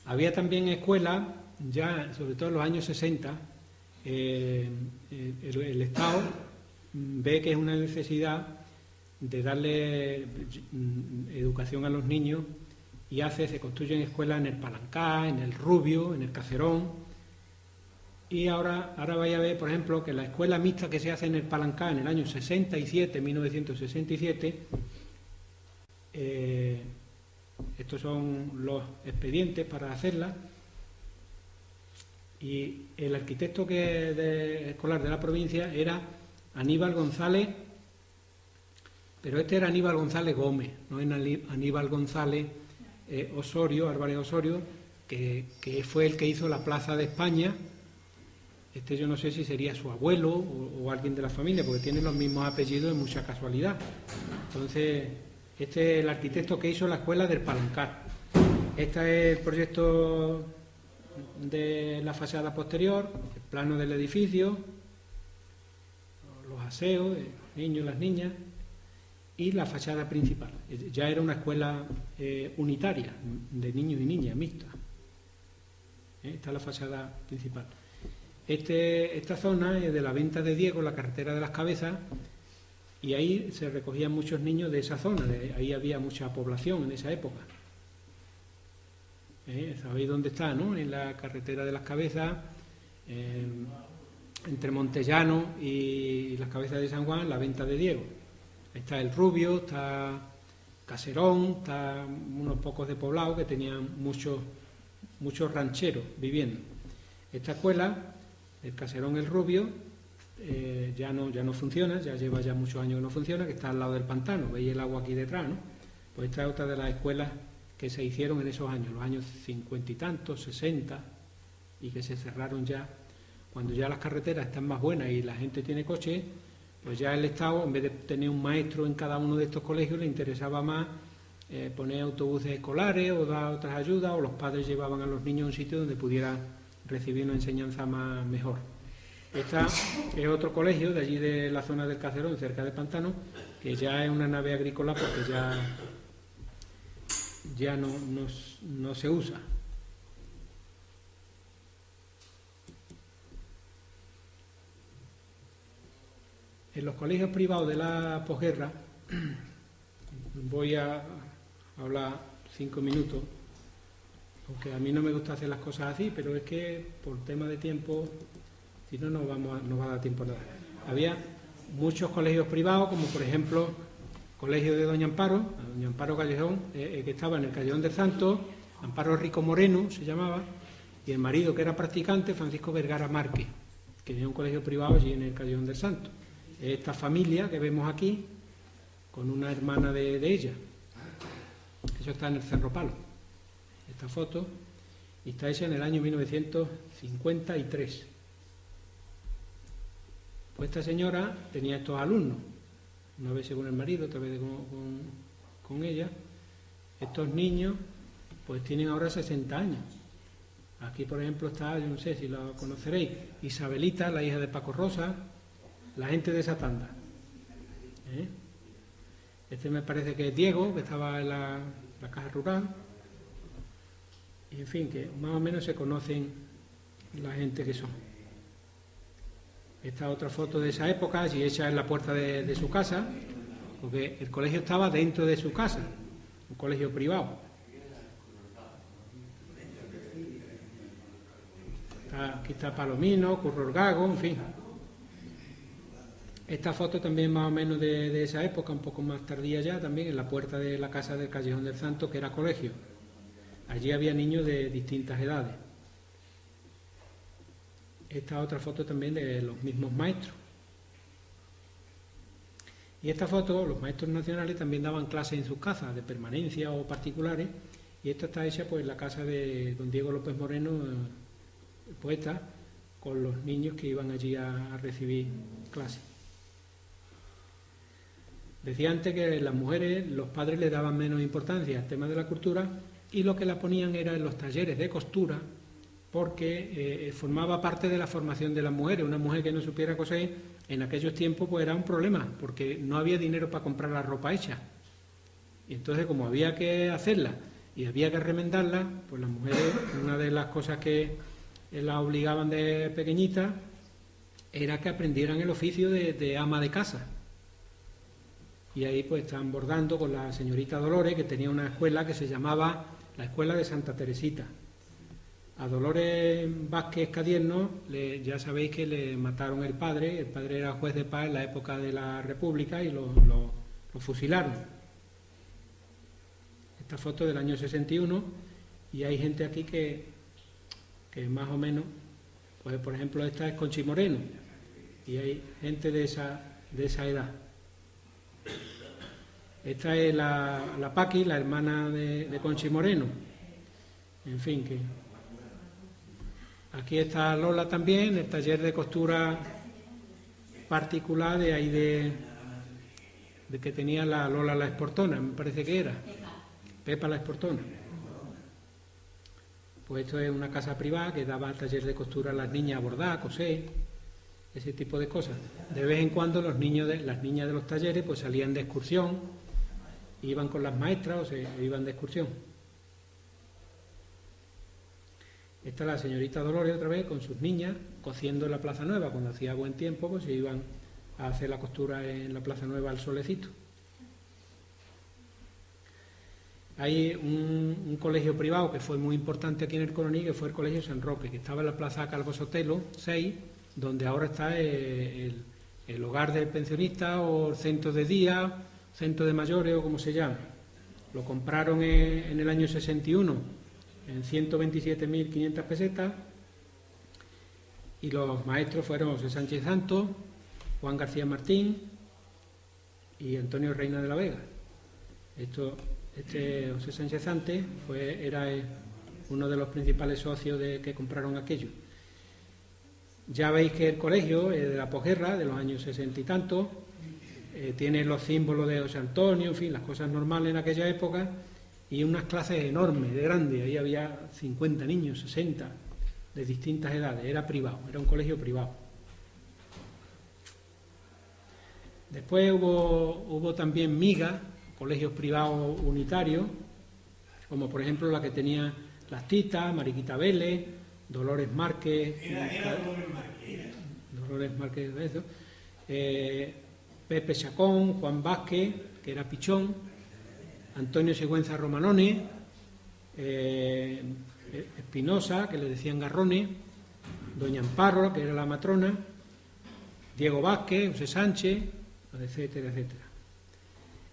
Había también escuelas, ya sobre todo en los años 60, el Estado ve que es una necesidad de darle educación a los niños y se construyen escuelas en el Palancá, en el Rubio, en el Caserón. Y ahora vais a ver, por ejemplo, que la escuela mixta que se hace en el Palancá en el año 67, 1967, estos son los expedientes para hacerla, y el arquitecto escolar de la provincia era Aníbal González, pero este era Aníbal González Gómez, no es Aníbal González Osorio, Álvarez Osorio, que fue el que hizo la Plaza de España. Este yo no sé si sería su abuelo o alguien de la familia, porque tienen los mismos apellidos de mucha casualidad. Entonces, este es el arquitecto que hizo la escuela del Palancar. Este es el proyecto de la fachada posterior, el plano del edificio, los aseos de los niños y las niñas, y la fachada principal. Ya era una escuela unitaria de niños y niñas, mixta. Esta es la fachada principal. Esta zona es de la Venta de Diego, la carretera de las Cabezas, y ahí se recogían muchos niños de esa zona, ahí había mucha población en esa época. ¿Sabéis dónde está, no? En la carretera de las Cabezas, entre Montellano y las Cabezas de San Juan, la Venta de Diego. Está el Rubio, está Caserón, está unos pocos de poblados que tenían muchos rancheros viviendo. Esta escuela, el Caserón El Rubio, ya no funciona, ya lleva ya muchos años que no funciona, que está al lado del pantano, veis el agua aquí detrás, ¿no? Pues esta es otra de las escuelas que se hicieron en esos años, los años 50 y tantos, 60, y que se cerraron ya, cuando ya las carreteras están más buenas y la gente tiene coche, pues ya el Estado, en vez de tener un maestro en cada uno de estos colegios, le interesaba más poner autobuses escolares o dar otras ayudas, o los padres llevaban a los niños a un sitio donde pudieran recibir una enseñanza mejor. Este es otro colegio de allí de la zona del Caserón, cerca de Pantano, que ya es una nave agrícola porque ya no se usa. En los colegios privados de la posguerra, voy a hablar 5 minutos, aunque a mí no me gusta hacer las cosas así, pero es que por tema de tiempo, si no, no va a dar tiempo a nada. Había muchos colegios privados, como por ejemplo colegio de Doña Amparo Callejón, que estaba en el Callejón del Santo, Amparo Rico Moreno se llamaba, y el marido que era practicante, Francisco Vergara Márquez, que tenía un colegio privado allí en el Callejón del Santo. Esta familia que vemos aquí, con una hermana de ella, eso está en el Cerro Palo, esta foto, y está hecha en el año 1953. Pues esta señora tenía estos alumnos, una vez con el marido, otra vez con ella. Estos niños pues tienen ahora 60 años. Aquí, por ejemplo, está, yo no sé si lo conoceréis, Isabelita, la hija de Paco Rosa, la gente de esa tanda. Este me parece que es Diego, que estaba en la caja rural. Y en fin, que más o menos se conocen la gente que son. Esta otra foto de esa época, allí hecha en la puerta de su casa, porque el colegio estaba dentro de su casa, un colegio privado. Aquí está Palomino, Curro Orgago, en fin. Esta foto también más o menos de esa época, un poco más tardía ya, también en la puerta de la casa del Callejón del Santo, que era colegio. Allí había niños de distintas edades. Esta otra foto también de los mismos maestros. Y esta foto, los maestros nacionales también daban clases en sus casas, de permanencia o particulares, y esta está hecha pues en la casa de don Diego López Moreno, el poeta, con los niños que iban allí a recibir clases. Decía antes que las mujeres, los padres le daban menos importancia al tema de la cultura y lo que la ponían era en los talleres de costura, porque formaba parte de la formación de las mujeres. Una mujer que no supiera coser en aquellos tiempos pues era un problema, porque no había dinero para comprar la ropa hecha. Y entonces, como había que hacerla y había que remendarla, pues las mujeres, una de las cosas que las obligaban de pequeñita era que aprendieran el oficio de ama de casa. Y ahí pues están bordando con la señorita Dolores, que tenía una escuela que se llamaba la Escuela de Santa Teresita. A Dolores Vázquez Cadierno, ya sabéis que le mataron el padre era juez de paz en la época de la República y lo fusilaron. Esta foto del año 61, y hay gente aquí que más o menos, pues por ejemplo esta es Conchi Moreno, y hay gente de esa edad. Esta es la Paqui, la hermana de Conchi Moreno. En fin, que aquí está Lola también, el taller de costura particular de ahí de que tenía la Lola la Esportona, me parece que era. Pepa la Esportona. Pues esto es una casa privada que daba taller de costura a las niñas a bordar, coser, ese tipo de cosas. De vez en cuando las niñas de los talleres pues salían de excursión, iban con las maestras o se iban de excursión. Esta es la señorita Dolores otra vez con sus niñas cosiendo en la Plaza Nueva. Cuando hacía buen tiempo pues se iban a hacer la costura en la Plaza Nueva al solecito. Hay un colegio privado que fue muy importante aquí en el Coroní, que fue el Colegio San Roque, que estaba en la Plaza Calvo Sotelo 6, donde ahora está el hogar del pensionista o el centro de día, centro de mayores o como se llama. Lo compraron en el año 61 en 127.500 pesetas y los maestros fueron José Sánchez Santos, Juan García Martín y Antonio Reina de la Vega. Este José Sánchez Santos era uno de los principales socios que compraron aquello. Ya veis que el colegio es de la posguerra, de los años 60 y tantos, tiene los símbolos de José Antonio, en fin, las cosas normales en aquella época, y unas clases enormes, de grandes. Ahí había 50 niños, 60, de distintas edades. Era privado, era un colegio privado. Después hubo también migas, colegios privados unitarios, como por ejemplo la que tenía Las Titas, Mariquita Vélez, Dolores Márquez, Dolores Márquez de eso, Pepe Chacón, Juan Vázquez, que era Pichón, Antonio Sigüenza Romanone, Espinosa, que le decían Garrones, Doña Amparo, que era la matrona, Diego Vázquez, José Sánchez, etcétera, etcétera.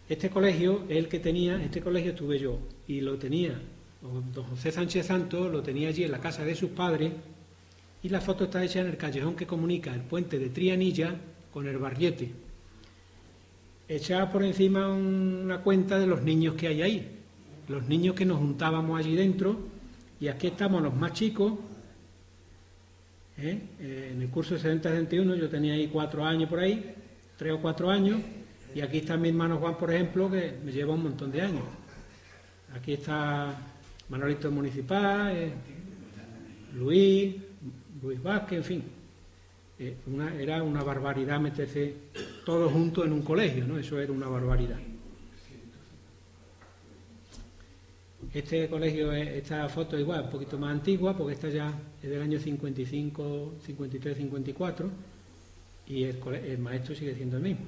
Este colegio es el que tenía, este colegio estuve yo, y lo tenía don José Sánchez Santos, lo tenía allí en la casa de sus padres, y la foto está hecha en el callejón que comunica el puente de Trianilla con el Barriete. Echaba por encima una cuenta de los niños que hay ahí, los niños que nos juntábamos allí dentro, y aquí estamos los más chicos. En el curso 70-71 yo tenía ahí 4 años por ahí, 3 o 4 años, y aquí está mi hermano Juan, por ejemplo, que me lleva un montón de años. Aquí está Manolito Municipal, Luis Vázquez, en fin. Era una barbaridad meterse todos juntos en un colegio, ¿no? Eso era una barbaridad. Este colegio, esta foto igual, un poquito más antigua, porque esta ya es del año 55, 53, 54, y el maestro sigue siendo el mismo,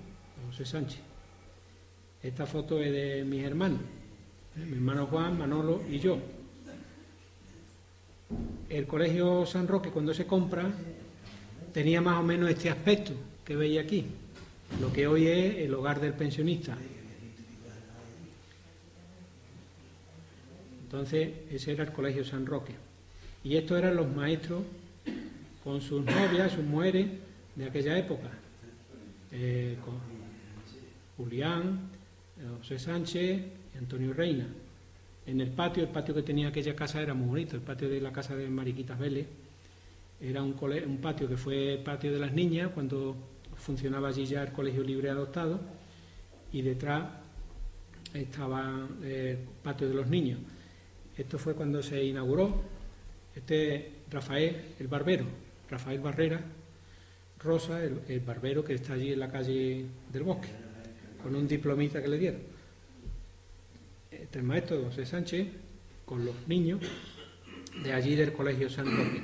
José Sánchez. Esta foto es de mis hermanos, mi hermano Juan, Manolo y yo. El colegio San Roque, cuando se compra, tenía más o menos este aspecto que veis aquí, lo que hoy es el hogar del pensionista. Entonces, ese era el colegio San Roque. Y estos eran los maestros con sus novias, sus mujeres de aquella época. Con Julián, José Sánchez y Antonio Reina. En el patio que tenía aquella casa era muy bonito, el patio de la casa de Mariquitas Vélez. Era un patio que fue patio de las niñas, cuando funcionaba allí ya el Colegio Libre Adoptado, y detrás estaba el patio de los niños. Esto fue cuando se inauguró. Este es Rafael, el barbero, Rafael Barrera Rosa, el barbero que está allí en la calle del Bosque, con un diplomita que le dieron. Este es el maestro José Sánchez, con los niños de allí del Colegio San Roque.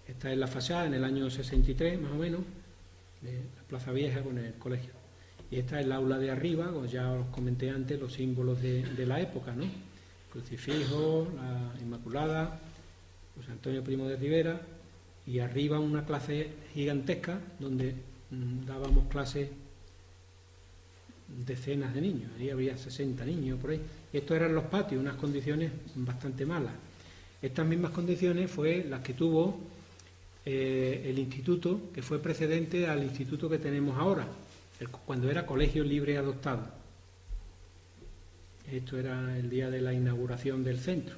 Esta es la fachada en el año 63, más o menos, de la Plaza Vieja con el colegio. Y esta es el aula de arriba, como ya os comenté antes, los símbolos de la época, ¿no? Crucifijo, la Inmaculada, José Antonio Primo de Rivera, y arriba una clase gigantesca donde dábamos clases decenas de niños, ahí había 60 niños por ahí. Estos eran los patios, unas condiciones bastante malas. Estas mismas condiciones fue las que tuvo el instituto, que fue precedente al instituto que tenemos ahora, cuando era Colegio Libre Adoptado. Esto era el día de la inauguración del centro.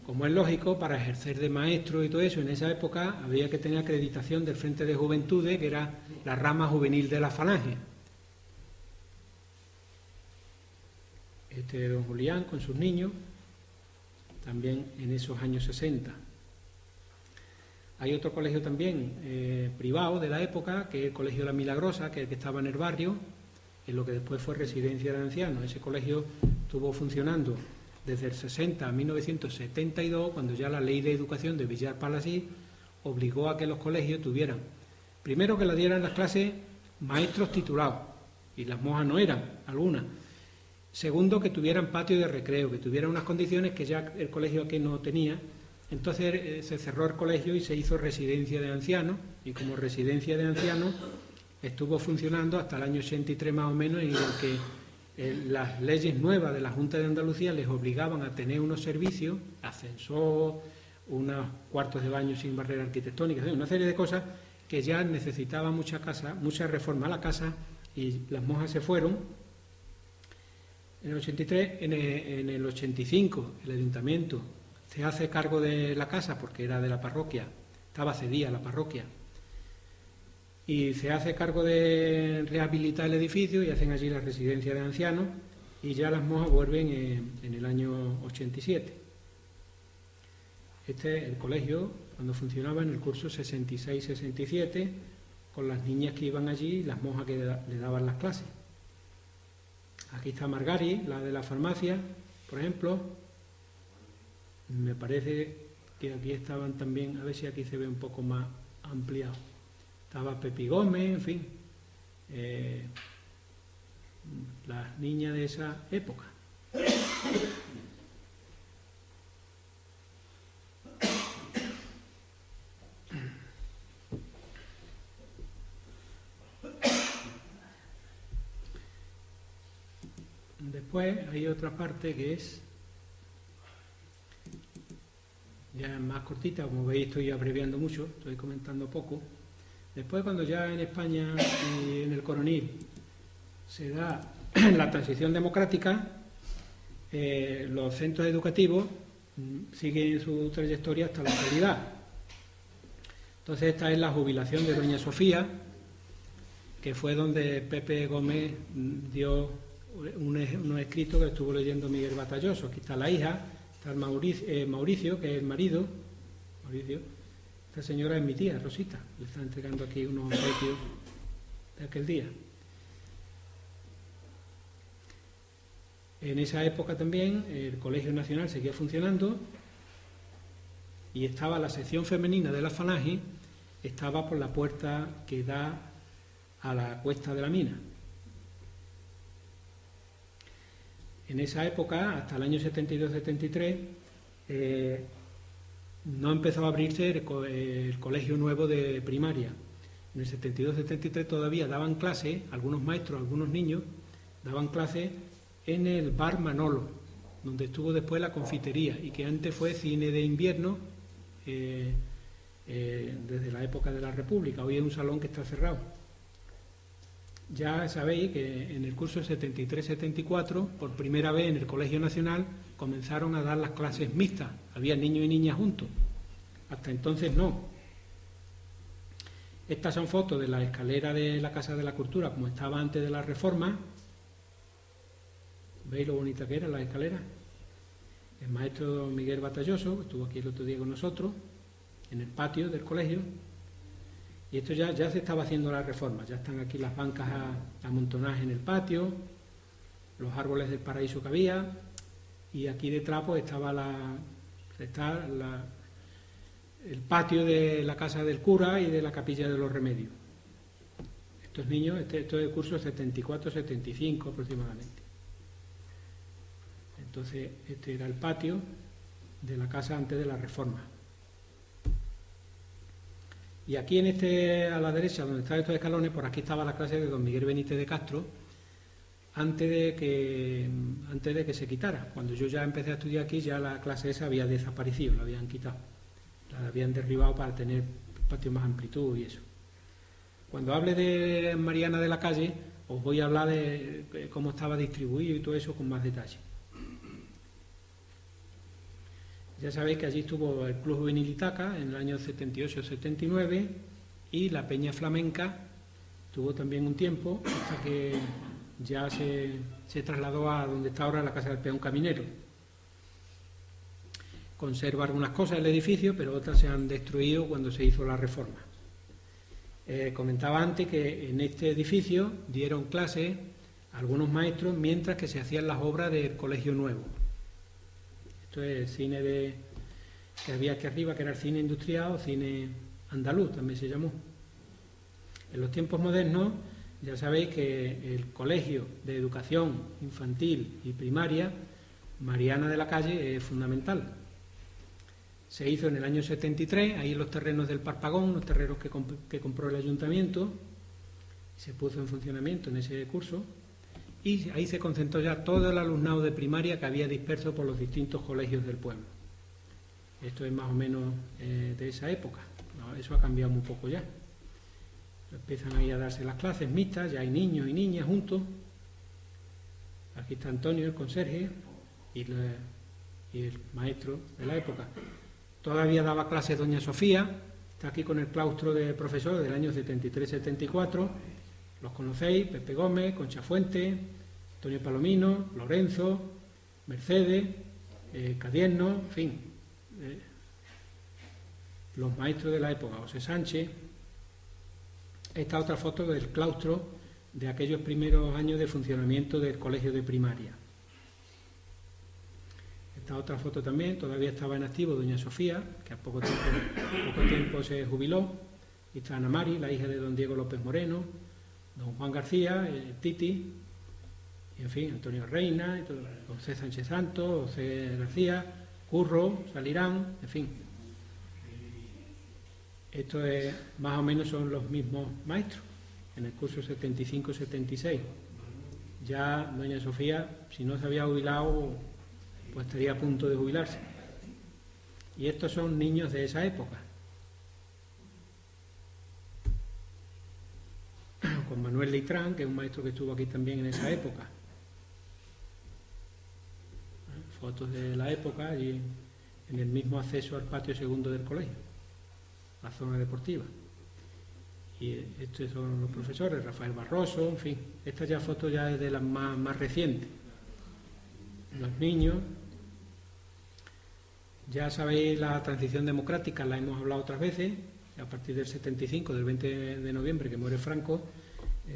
Como es lógico, para ejercer de maestro y todo eso, en esa época había que tener acreditación del Frente de Juventudes, que era la rama juvenil de la Falange. Este es don Julián con sus niños, también en esos años 60. Hay otro colegio también privado de la época, que es el Colegio La Milagrosa, que es el que estaba en el barrio, en lo que después fue residencia de ancianos. Ese colegio estuvo funcionando desde el 60 a 1972, cuando ya la Ley de Educación de Villar Palasí obligó a que los colegios tuvieran, primero que la dieran las clases maestros titulados, y las monjas no eran, algunas. Segundo, que tuvieran patio de recreo, que tuvieran unas condiciones que ya el colegio aquí no tenía. Entonces se cerró el colegio y se hizo residencia de ancianos, y como residencia de ancianos estuvo funcionando hasta el año 83 más o menos, en el que las leyes nuevas de la Junta de Andalucía les obligaban a tener unos servicios, ascensor, unos cuartos de baño sin barrera arquitectónica, una serie de cosas que ya necesitaban mucha reforma a la casa, y las monjas se fueron en el 83. En el 85 el ayuntamiento se hace cargo de la casa porque era de la parroquia, estaba cedida la parroquia, y se hace cargo de rehabilitar el edificio y hacen allí la residencia de ancianos, y ya las monjas vuelven en el año 87. Este es el colegio cuando funcionaba en el curso 66-67, con las niñas que iban allí y las monjas que le daban las clases. Aquí está Margari, la de la farmacia, por ejemplo. Me parece que aquí estaban también, a ver si aquí se ve un poco más ampliado. Estaba Pepi Gómez, en fin, las niñas de esa época. Después hay otra parte que es ya más cortita, como veis estoy abreviando mucho, estoy comentando poco. Después, cuando ya en España y en el Coronil se da la transición democrática, los centros educativos siguen su trayectoria hasta la actualidad. Entonces, esta es la jubilación de doña Sofía, que fue donde Pepe Gómez dio unos escritos que estuvo leyendo Miguel Batalloso. Aquí está la hija, está el Mauricio, que es el marido. Mauricio. Esta señora es mi tía, Rosita. Le está entregando aquí unos obsequios de aquel día. En esa época también el Colegio Nacional seguía funcionando, y estaba la sección femenina de la Falange, estaba por la puerta que da a la cuesta de la mina. En esa época, hasta el año 72-73, no empezó a abrirse el colegio nuevo de primaria. En el 72-73 todavía daban clases, algunos maestros, algunos niños, daban clases en el bar Manolo, donde estuvo después la confitería, y que antes fue cine de invierno desde la época de la República. Hoy es un salón que está cerrado. Ya sabéis que en el curso 73-74, por primera vez en el Colegio Nacional, comenzaron a dar las clases mixtas. Había niños y niñas juntos. Hasta entonces no. Estas son fotos de la escalera de la Casa de la Cultura, como estaba antes de la reforma. ¿Veis lo bonita que era la escalera? El maestro Miguel Batalloso estuvo aquí el otro día con nosotros, en el patio del colegio, y esto ya se estaba haciendo la reforma. Ya están aquí las bancas amontonadas en el patio, los árboles del paraíso que había, y aquí detrás pues estaba el patio de la casa del cura y de la capilla de los remedios. Estos niños, esto es el curso 74-75 aproximadamente. Entonces, este era el patio de la casa antes de la reforma. Y aquí a la derecha, donde están estos escalones, por aquí estaba la clase de don Miguel Benítez de Castro, antes de que se quitara. Cuando yo ya empecé a estudiar aquí, ya la clase esa había desaparecido, la habían quitado. La habían derribado para tener patio más amplitud y eso. Cuando hable de Mariana de la Calle, os voy a hablar de cómo estaba distribuido y todo eso con más detalle. Ya sabéis que allí estuvo el Club Juvenil Itaca en el año 78-79 y la Peña Flamenca tuvo también un tiempo hasta que ya se trasladó a donde está ahora la Casa del Peón Caminero. Conserva algunas cosas el edificio, pero otras se han destruido cuando se hizo la reforma. Comentaba antes que en este edificio dieron clases algunos maestros mientras que se hacían las obras del Colegio Nuevo. Esto es el cine que había aquí arriba, que era el cine industrial o cine andaluz, también se llamó. En los tiempos modernos, ya sabéis que el Colegio de Educación Infantil y Primaria, Mariana de la Calle, es fundamental. Se hizo en el año 73, ahí en los terrenos del Parpagón, los terrenos que compró el ayuntamiento, se puso en funcionamiento en ese curso. Y ahí se concentró ya todo el alumnado de primaria que había disperso por los distintos colegios del pueblo. Esto es más o menos de esa época, ¿no? Eso ha cambiado muy poco ya. Empiezan ahí a darse las clases mixtas, ya hay niños y niñas juntos. Aquí está Antonio, el conserje, y el maestro de la época. Todavía daba clases doña Sofía, está aquí con el claustro de profesores del año 73-74. Los conocéis: Pepe Gómez, Concha Fuente, Antonio Palomino, Lorenzo, Mercedes, Cadierno, en fin, los maestros de la época, José Sánchez. Esta otra foto del claustro de aquellos primeros años de funcionamiento del colegio de primaria. Esta otra foto también, todavía estaba en activo doña Sofía, que a poco tiempo se jubiló. Y está Ana Mari, la hija de don Diego López Moreno, don Juan García, Titi, y en fin, Antonio Reina, José Sánchez Santos, José García, Curro, Salirán, en fin. Esto es, más o menos son los mismos maestros, en el curso 75-76. Ya doña Sofía, si no se había jubilado, pues estaría a punto de jubilarse. Y estos son niños de esa época. Con Manuel Leitrán, que es un maestro que estuvo aquí también en esa época. Fotos de la época y en el mismo acceso al patio segundo del colegio, la zona deportiva. Y estos son los profesores, Rafael Barroso, en fin. Esta ya foto ya es de las más recientes. Los niños, ya sabéis, la transición democrática la hemos hablado otras veces. A partir del 75, del 20 de noviembre, que muere Franco,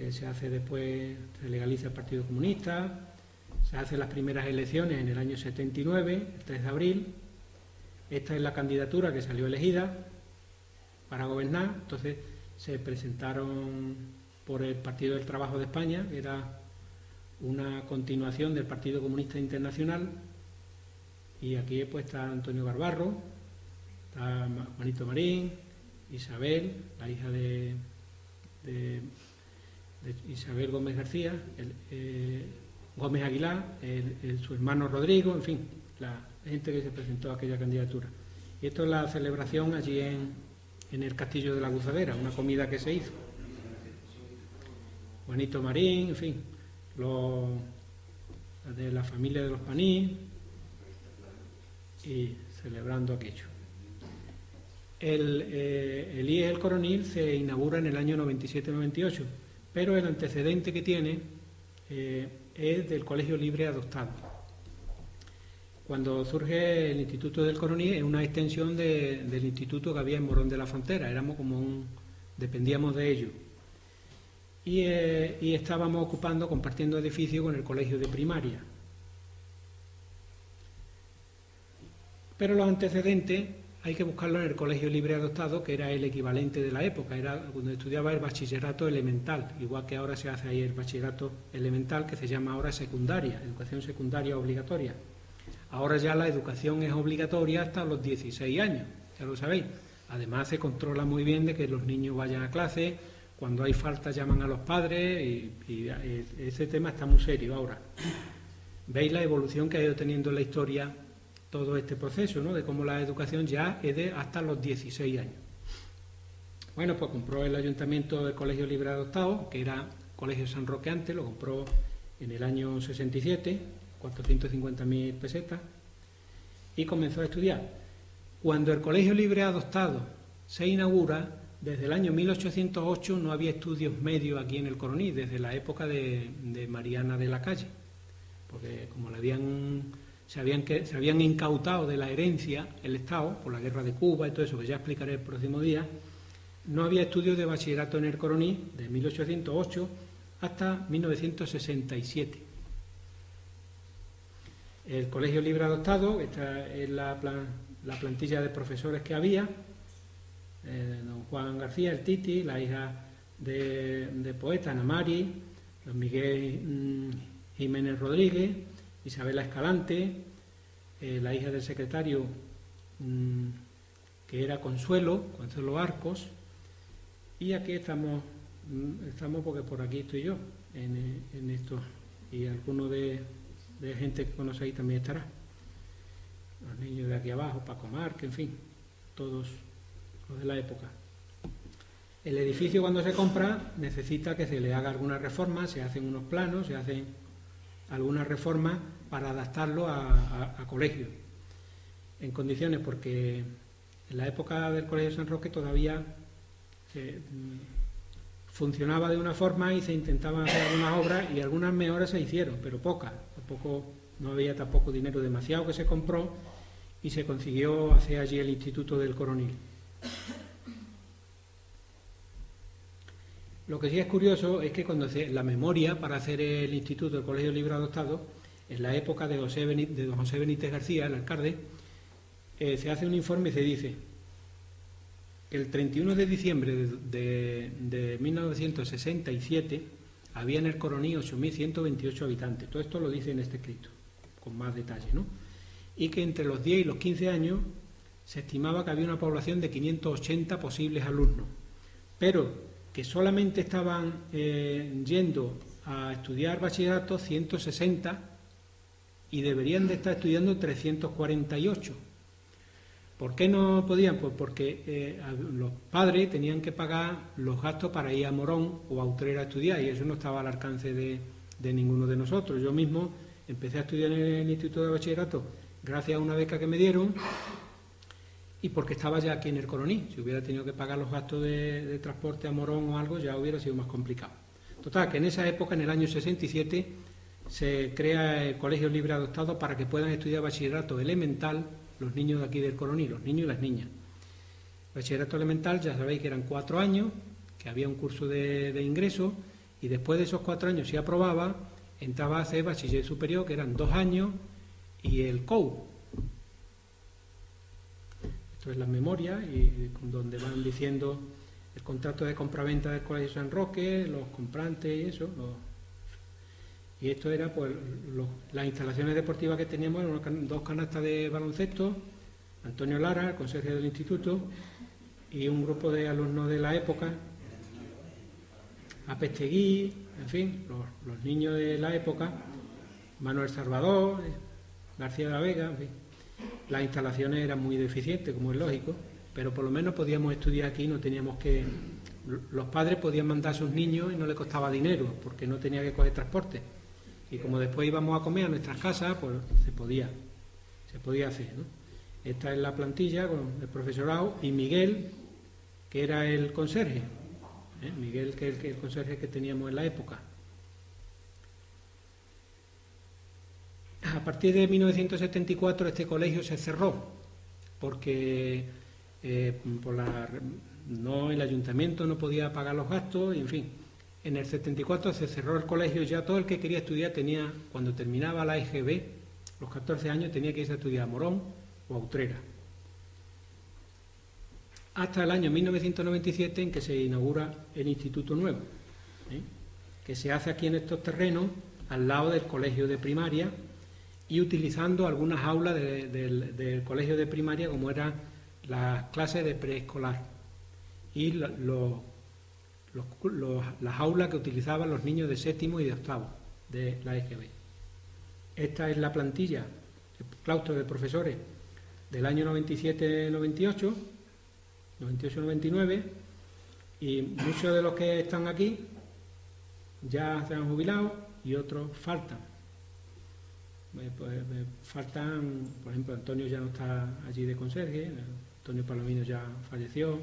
se hace después, se legaliza el Partido Comunista, se hacen las primeras elecciones en el año 79, el 3 de abril. Esta es la candidatura que salió elegida para gobernar. Entonces se presentaron por el Partido del Trabajo de España, que era una continuación del Partido Comunista Internacional, y aquí pues está Antonio Garbarro, está Juanito Marín, Isabel, la hija de Isabel Gómez García, Gómez Aguilar, su hermano Rodrigo, en fin, la gente que se presentó a aquella candidatura. Y esto es la celebración allí en el Castillo de la Guzadera, una comida que se hizo. Juanito Marín, en fin, los de la familia de los Paní, y celebrando aquello. El IES El Coronil se inaugura en el año 97-98, pero el antecedente que tiene es del Colegio Libre Adoptado. Cuando surge el Instituto del Coronil es una extensión del instituto que había en Morón de la Frontera, éramos como dependíamos de ello. Y estábamos compartiendo edificio con el colegio de primaria. Pero los antecedentes hay que buscarlos en el Colegio Libre Adoptado, que era el equivalente de la época, era cuando estudiaba el bachillerato elemental, igual que ahora se hace ahí el bachillerato elemental, que se llama ahora secundaria, educación secundaria obligatoria. Ahora ya la educación es obligatoria hasta los 16 años, ya lo sabéis. Además se controla muy bien de que los niños vayan a clase, cuando hay falta llaman a los padres y ese tema está muy serio ahora. Veis la evolución que ha ido teniendo en la historia todo este proceso, ¿no? De cómo la educación ya es de hasta los 16 años. Bueno, pues compró el ayuntamiento el Colegio Libre Adoptado, que era Colegio San Roque antes, lo compró en el año 67, 450.000 pesetas, y comenzó a estudiar. Cuando el Colegio Libre Adoptado se inaugura, desde el año 1808 no había estudios medios aquí en el Coronil, desde la época de Mariana de la Calle, porque como se habían incautado de la herencia el Estado, por la guerra de Cuba y todo eso, que ya explicaré el próximo día, no había estudios de bachillerato en el Coronil de 1808 hasta 1967. El Colegio Libre Adoptado, esta es la plantilla de profesores que había, don Juan García, el Titi, la hija de poeta, Ana Mari, don Miguel Jiménez Rodríguez, Isabela Escalante, la hija del secretario, que era Consuelo Arcos, y aquí estamos porque por aquí estoy yo, en esto, y alguno de gente que conocéis también estará. Los niños de aquí abajo, Paco Márquez, en fin, todos los de la época. El edificio, cuando se compra, necesita que se le haga alguna reforma, se hacen unos planos, se hacen algunas reformas para adaptarlo a colegio en condiciones, porque en la época del Colegio San Roque todavía funcionaba de una forma y se intentaban hacer algunas obras y algunas mejoras se hicieron, pero pocas. No había tampoco dinero demasiado que se compró y se consiguió hacer allí el Instituto del Coronil. Lo que sí es curioso es que cuando la memoria para hacer el Instituto del Colegio Libre Adoptado, en la época de don José Benítez García, el alcalde, se hace un informe y se dice que el 31 de diciembre de 1967 había en el Coronil 8.128 habitantes. Todo esto lo dice en este escrito, con más detalle, ¿no? Y que entre los 10 y los 15 años se estimaba que había una población de 580 posibles alumnos, pero que solamente estaban yendo a estudiar bachillerato 160 y deberían de estar estudiando 348. ¿Por qué no podían? Pues porque los padres tenían que pagar los gastos para ir a Morón o a Utrera a estudiar, y eso no estaba al alcance de ninguno de nosotros. Yo mismo empecé a estudiar en el Instituto de Bachillerato gracias a una beca que me dieron y porque estaba ya aquí en el Coronil. Si hubiera tenido que pagar los gastos de transporte a Morón o algo, ya hubiera sido más complicado. Total, que en esa época, en el año 67, se crea el Colegio Libre Adoptado para que puedan estudiar bachillerato elemental los niños de aquí del Coronil, los niños y las niñas. Bachillerato elemental, ya sabéis que eran 4 años, que había un curso de ingreso, y después de esos 4 años, si aprobaba, entraba a hacer bachiller superior, que eran 2 años, y el COU. Esto es la memoria, y donde van diciendo el contrato de compraventa del Colegio San Roque, los comprantes y eso. Y esto era pues las instalaciones deportivas que teníamos, eran 2 canastas de baloncesto, Antonio Lara, el consejero del instituto, y un grupo de alumnos de la época, Apesteguí, en fin, los niños de la época, Manuel Salvador, García de la Vega, en fin. Las instalaciones eran muy deficientes, como es lógico, pero por lo menos podíamos estudiar aquí, no teníamos que... Los padres podían mandar a sus niños y no les costaba dinero, porque no tenía que coger transporte. Y como después íbamos a comer a nuestras casas, pues se podía hacer, ¿no? Esta es la plantilla con el profesorado y Miguel, que era el conserje. Miguel, que es el conserje que teníamos en la época. A partir de 1974 este colegio se cerró porque el ayuntamiento no podía pagar los gastos y, en fin, en el 74 se cerró el colegio. Ya todo el que quería estudiar cuando terminaba la EGB, los 14 años, tenía que irse a estudiar a Morón o a Utrera. Hasta el año 1997 en que se inaugura el Instituto Nuevo, que se hace aquí en estos terrenos, al lado del colegio de primaria, y utilizando algunas aulas del colegio de primaria, como eran las clases de preescolar y las aulas que utilizaban los niños de séptimo y de octavo de la EGB. Esta es la plantilla, el claustro de profesores del año 97-98, 98-99, y muchos de los que están aquí ya se han jubilado y otros faltan. Faltan, por ejemplo, Antonio ya no está allí de conserje, Antonio Palomino ya falleció.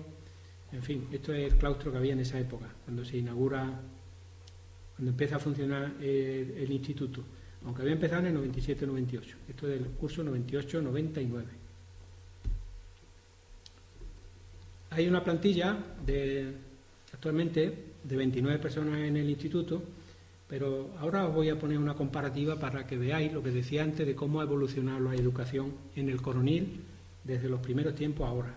En fin, esto es el claustro que había en esa época, cuando se inaugura, cuando empieza a funcionar el instituto, aunque había empezado en el 97-98. Esto es del curso 98-99. Hay una plantilla actualmente de 29 personas en el instituto, pero ahora os voy a poner una comparativa para que veáis lo que decía antes de cómo ha evolucionado la educación en el Coronil desde los primeros tiempos a ahora.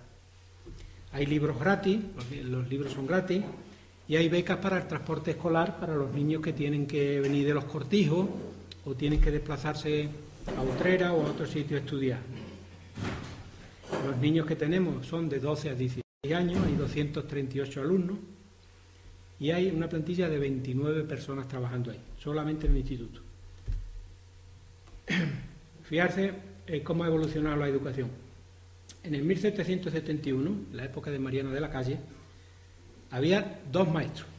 Hay libros gratis, los libros son gratis, y hay becas para el transporte escolar para los niños que tienen que venir de los Cortijos o tienen que desplazarse a Utrera o a otro sitio a estudiar. Los niños que tenemos son de 12 a 16 años, hay 238 alumnos, y hay una plantilla de 29 personas trabajando ahí, solamente en el instituto. Fijarse cómo ha evolucionado la educación. En el 1771, en la época de Mariano de la Calle, había dos maestros,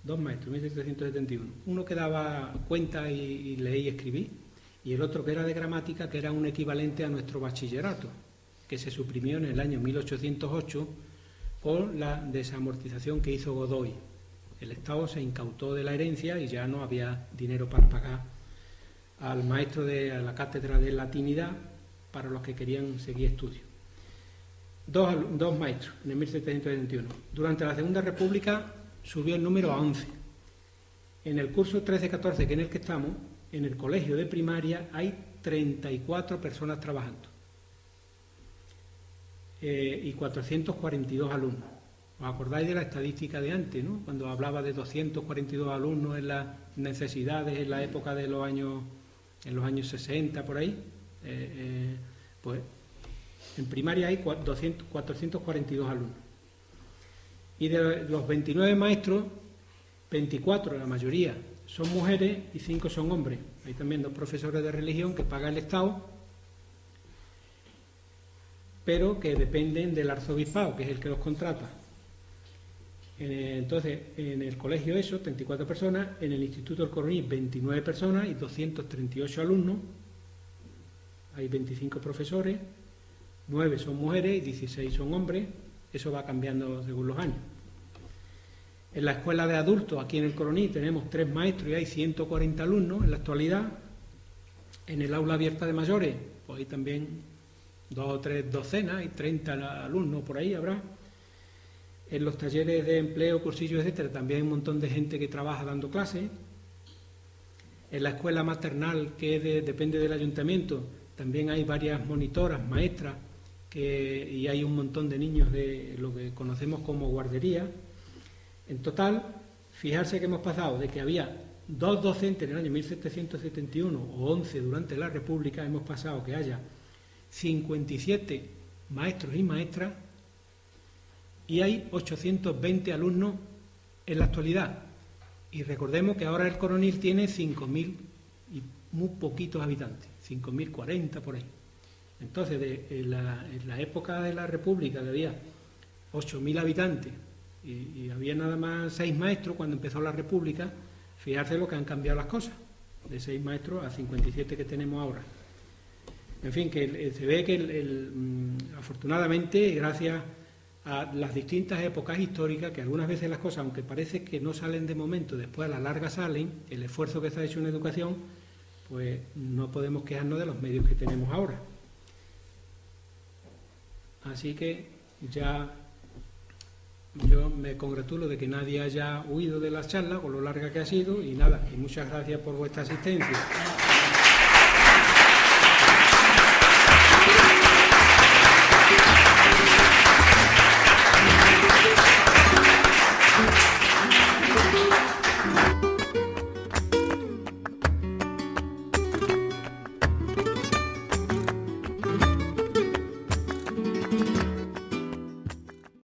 en 1771. Uno que daba cuenta y leía y escribía, y el otro que era de gramática, que era un equivalente a nuestro bachillerato, que se suprimió en el año 1808 por la desamortización que hizo Godoy. El Estado se incautó de la herencia y ya no había dinero para pagar al maestro de la cátedra de latinidad para los que querían seguir estudios. Dos maestros en el 1771. Durante la Segunda República subió el número a 11. En el curso 13-14, que en el que estamos, en el colegio de primaria hay 34 personas trabajando. Y 442 alumnos. ¿Os acordáis de la estadística de antes, ¿no? Cuando hablaba de 242 alumnos en las necesidades en la época de los años 60, por ahí? Pues en primaria hay 442 alumnos. Y de los 29 maestros, 24, la mayoría, son mujeres y 5 son hombres. Hay también 2 profesores de religión que paga el Estado, pero que dependen del arzobispado, que es el que los contrata. Entonces, en el colegio 34 personas, en el Instituto del Coronil 29 personas y 238 alumnos, hay 25 profesores, 9 son mujeres y 16 son hombres, eso va cambiando según los años. En la escuela de adultos, aquí en el Coronil, tenemos 3 maestros y hay 140 alumnos en la actualidad. En el aula abierta de mayores, pues hay también 2 o 3 docenas y 30 alumnos por ahí habrá. En los talleres de empleo, cursillos, etcétera, también hay un montón de gente que trabaja dando clases. En la escuela maternal, que depende del ayuntamiento, también hay varias monitoras, maestras, y hay un montón de niños de lo que conocemos como guardería. En total, fijarse que hemos pasado de que había 2 docentes en el año 1771 o 11 durante la República, hemos pasado que haya 57 maestros y maestras y hay 820 alumnos en la actualidad. Y recordemos que ahora el Coronil tiene 5.000 y muy poquitos habitantes, 5.040 por ahí. Entonces, en la época de la República, que había 8.000 habitantes y había nada más 6 maestros cuando empezó la República, fijarse lo que han cambiado las cosas, de 6 maestros a 57 que tenemos ahora. En fin, que se ve que afortunadamente, gracias a las distintas épocas históricas, que algunas veces las cosas, aunque parece que no salen de momento, después a la larga salen, el esfuerzo que se ha hecho en educación, pues no podemos quejarnos de los medios que tenemos ahora. Así que ya yo me congratulo de que nadie haya huido de la charla, con lo larga que ha sido, y nada, y muchas gracias por vuestra asistencia.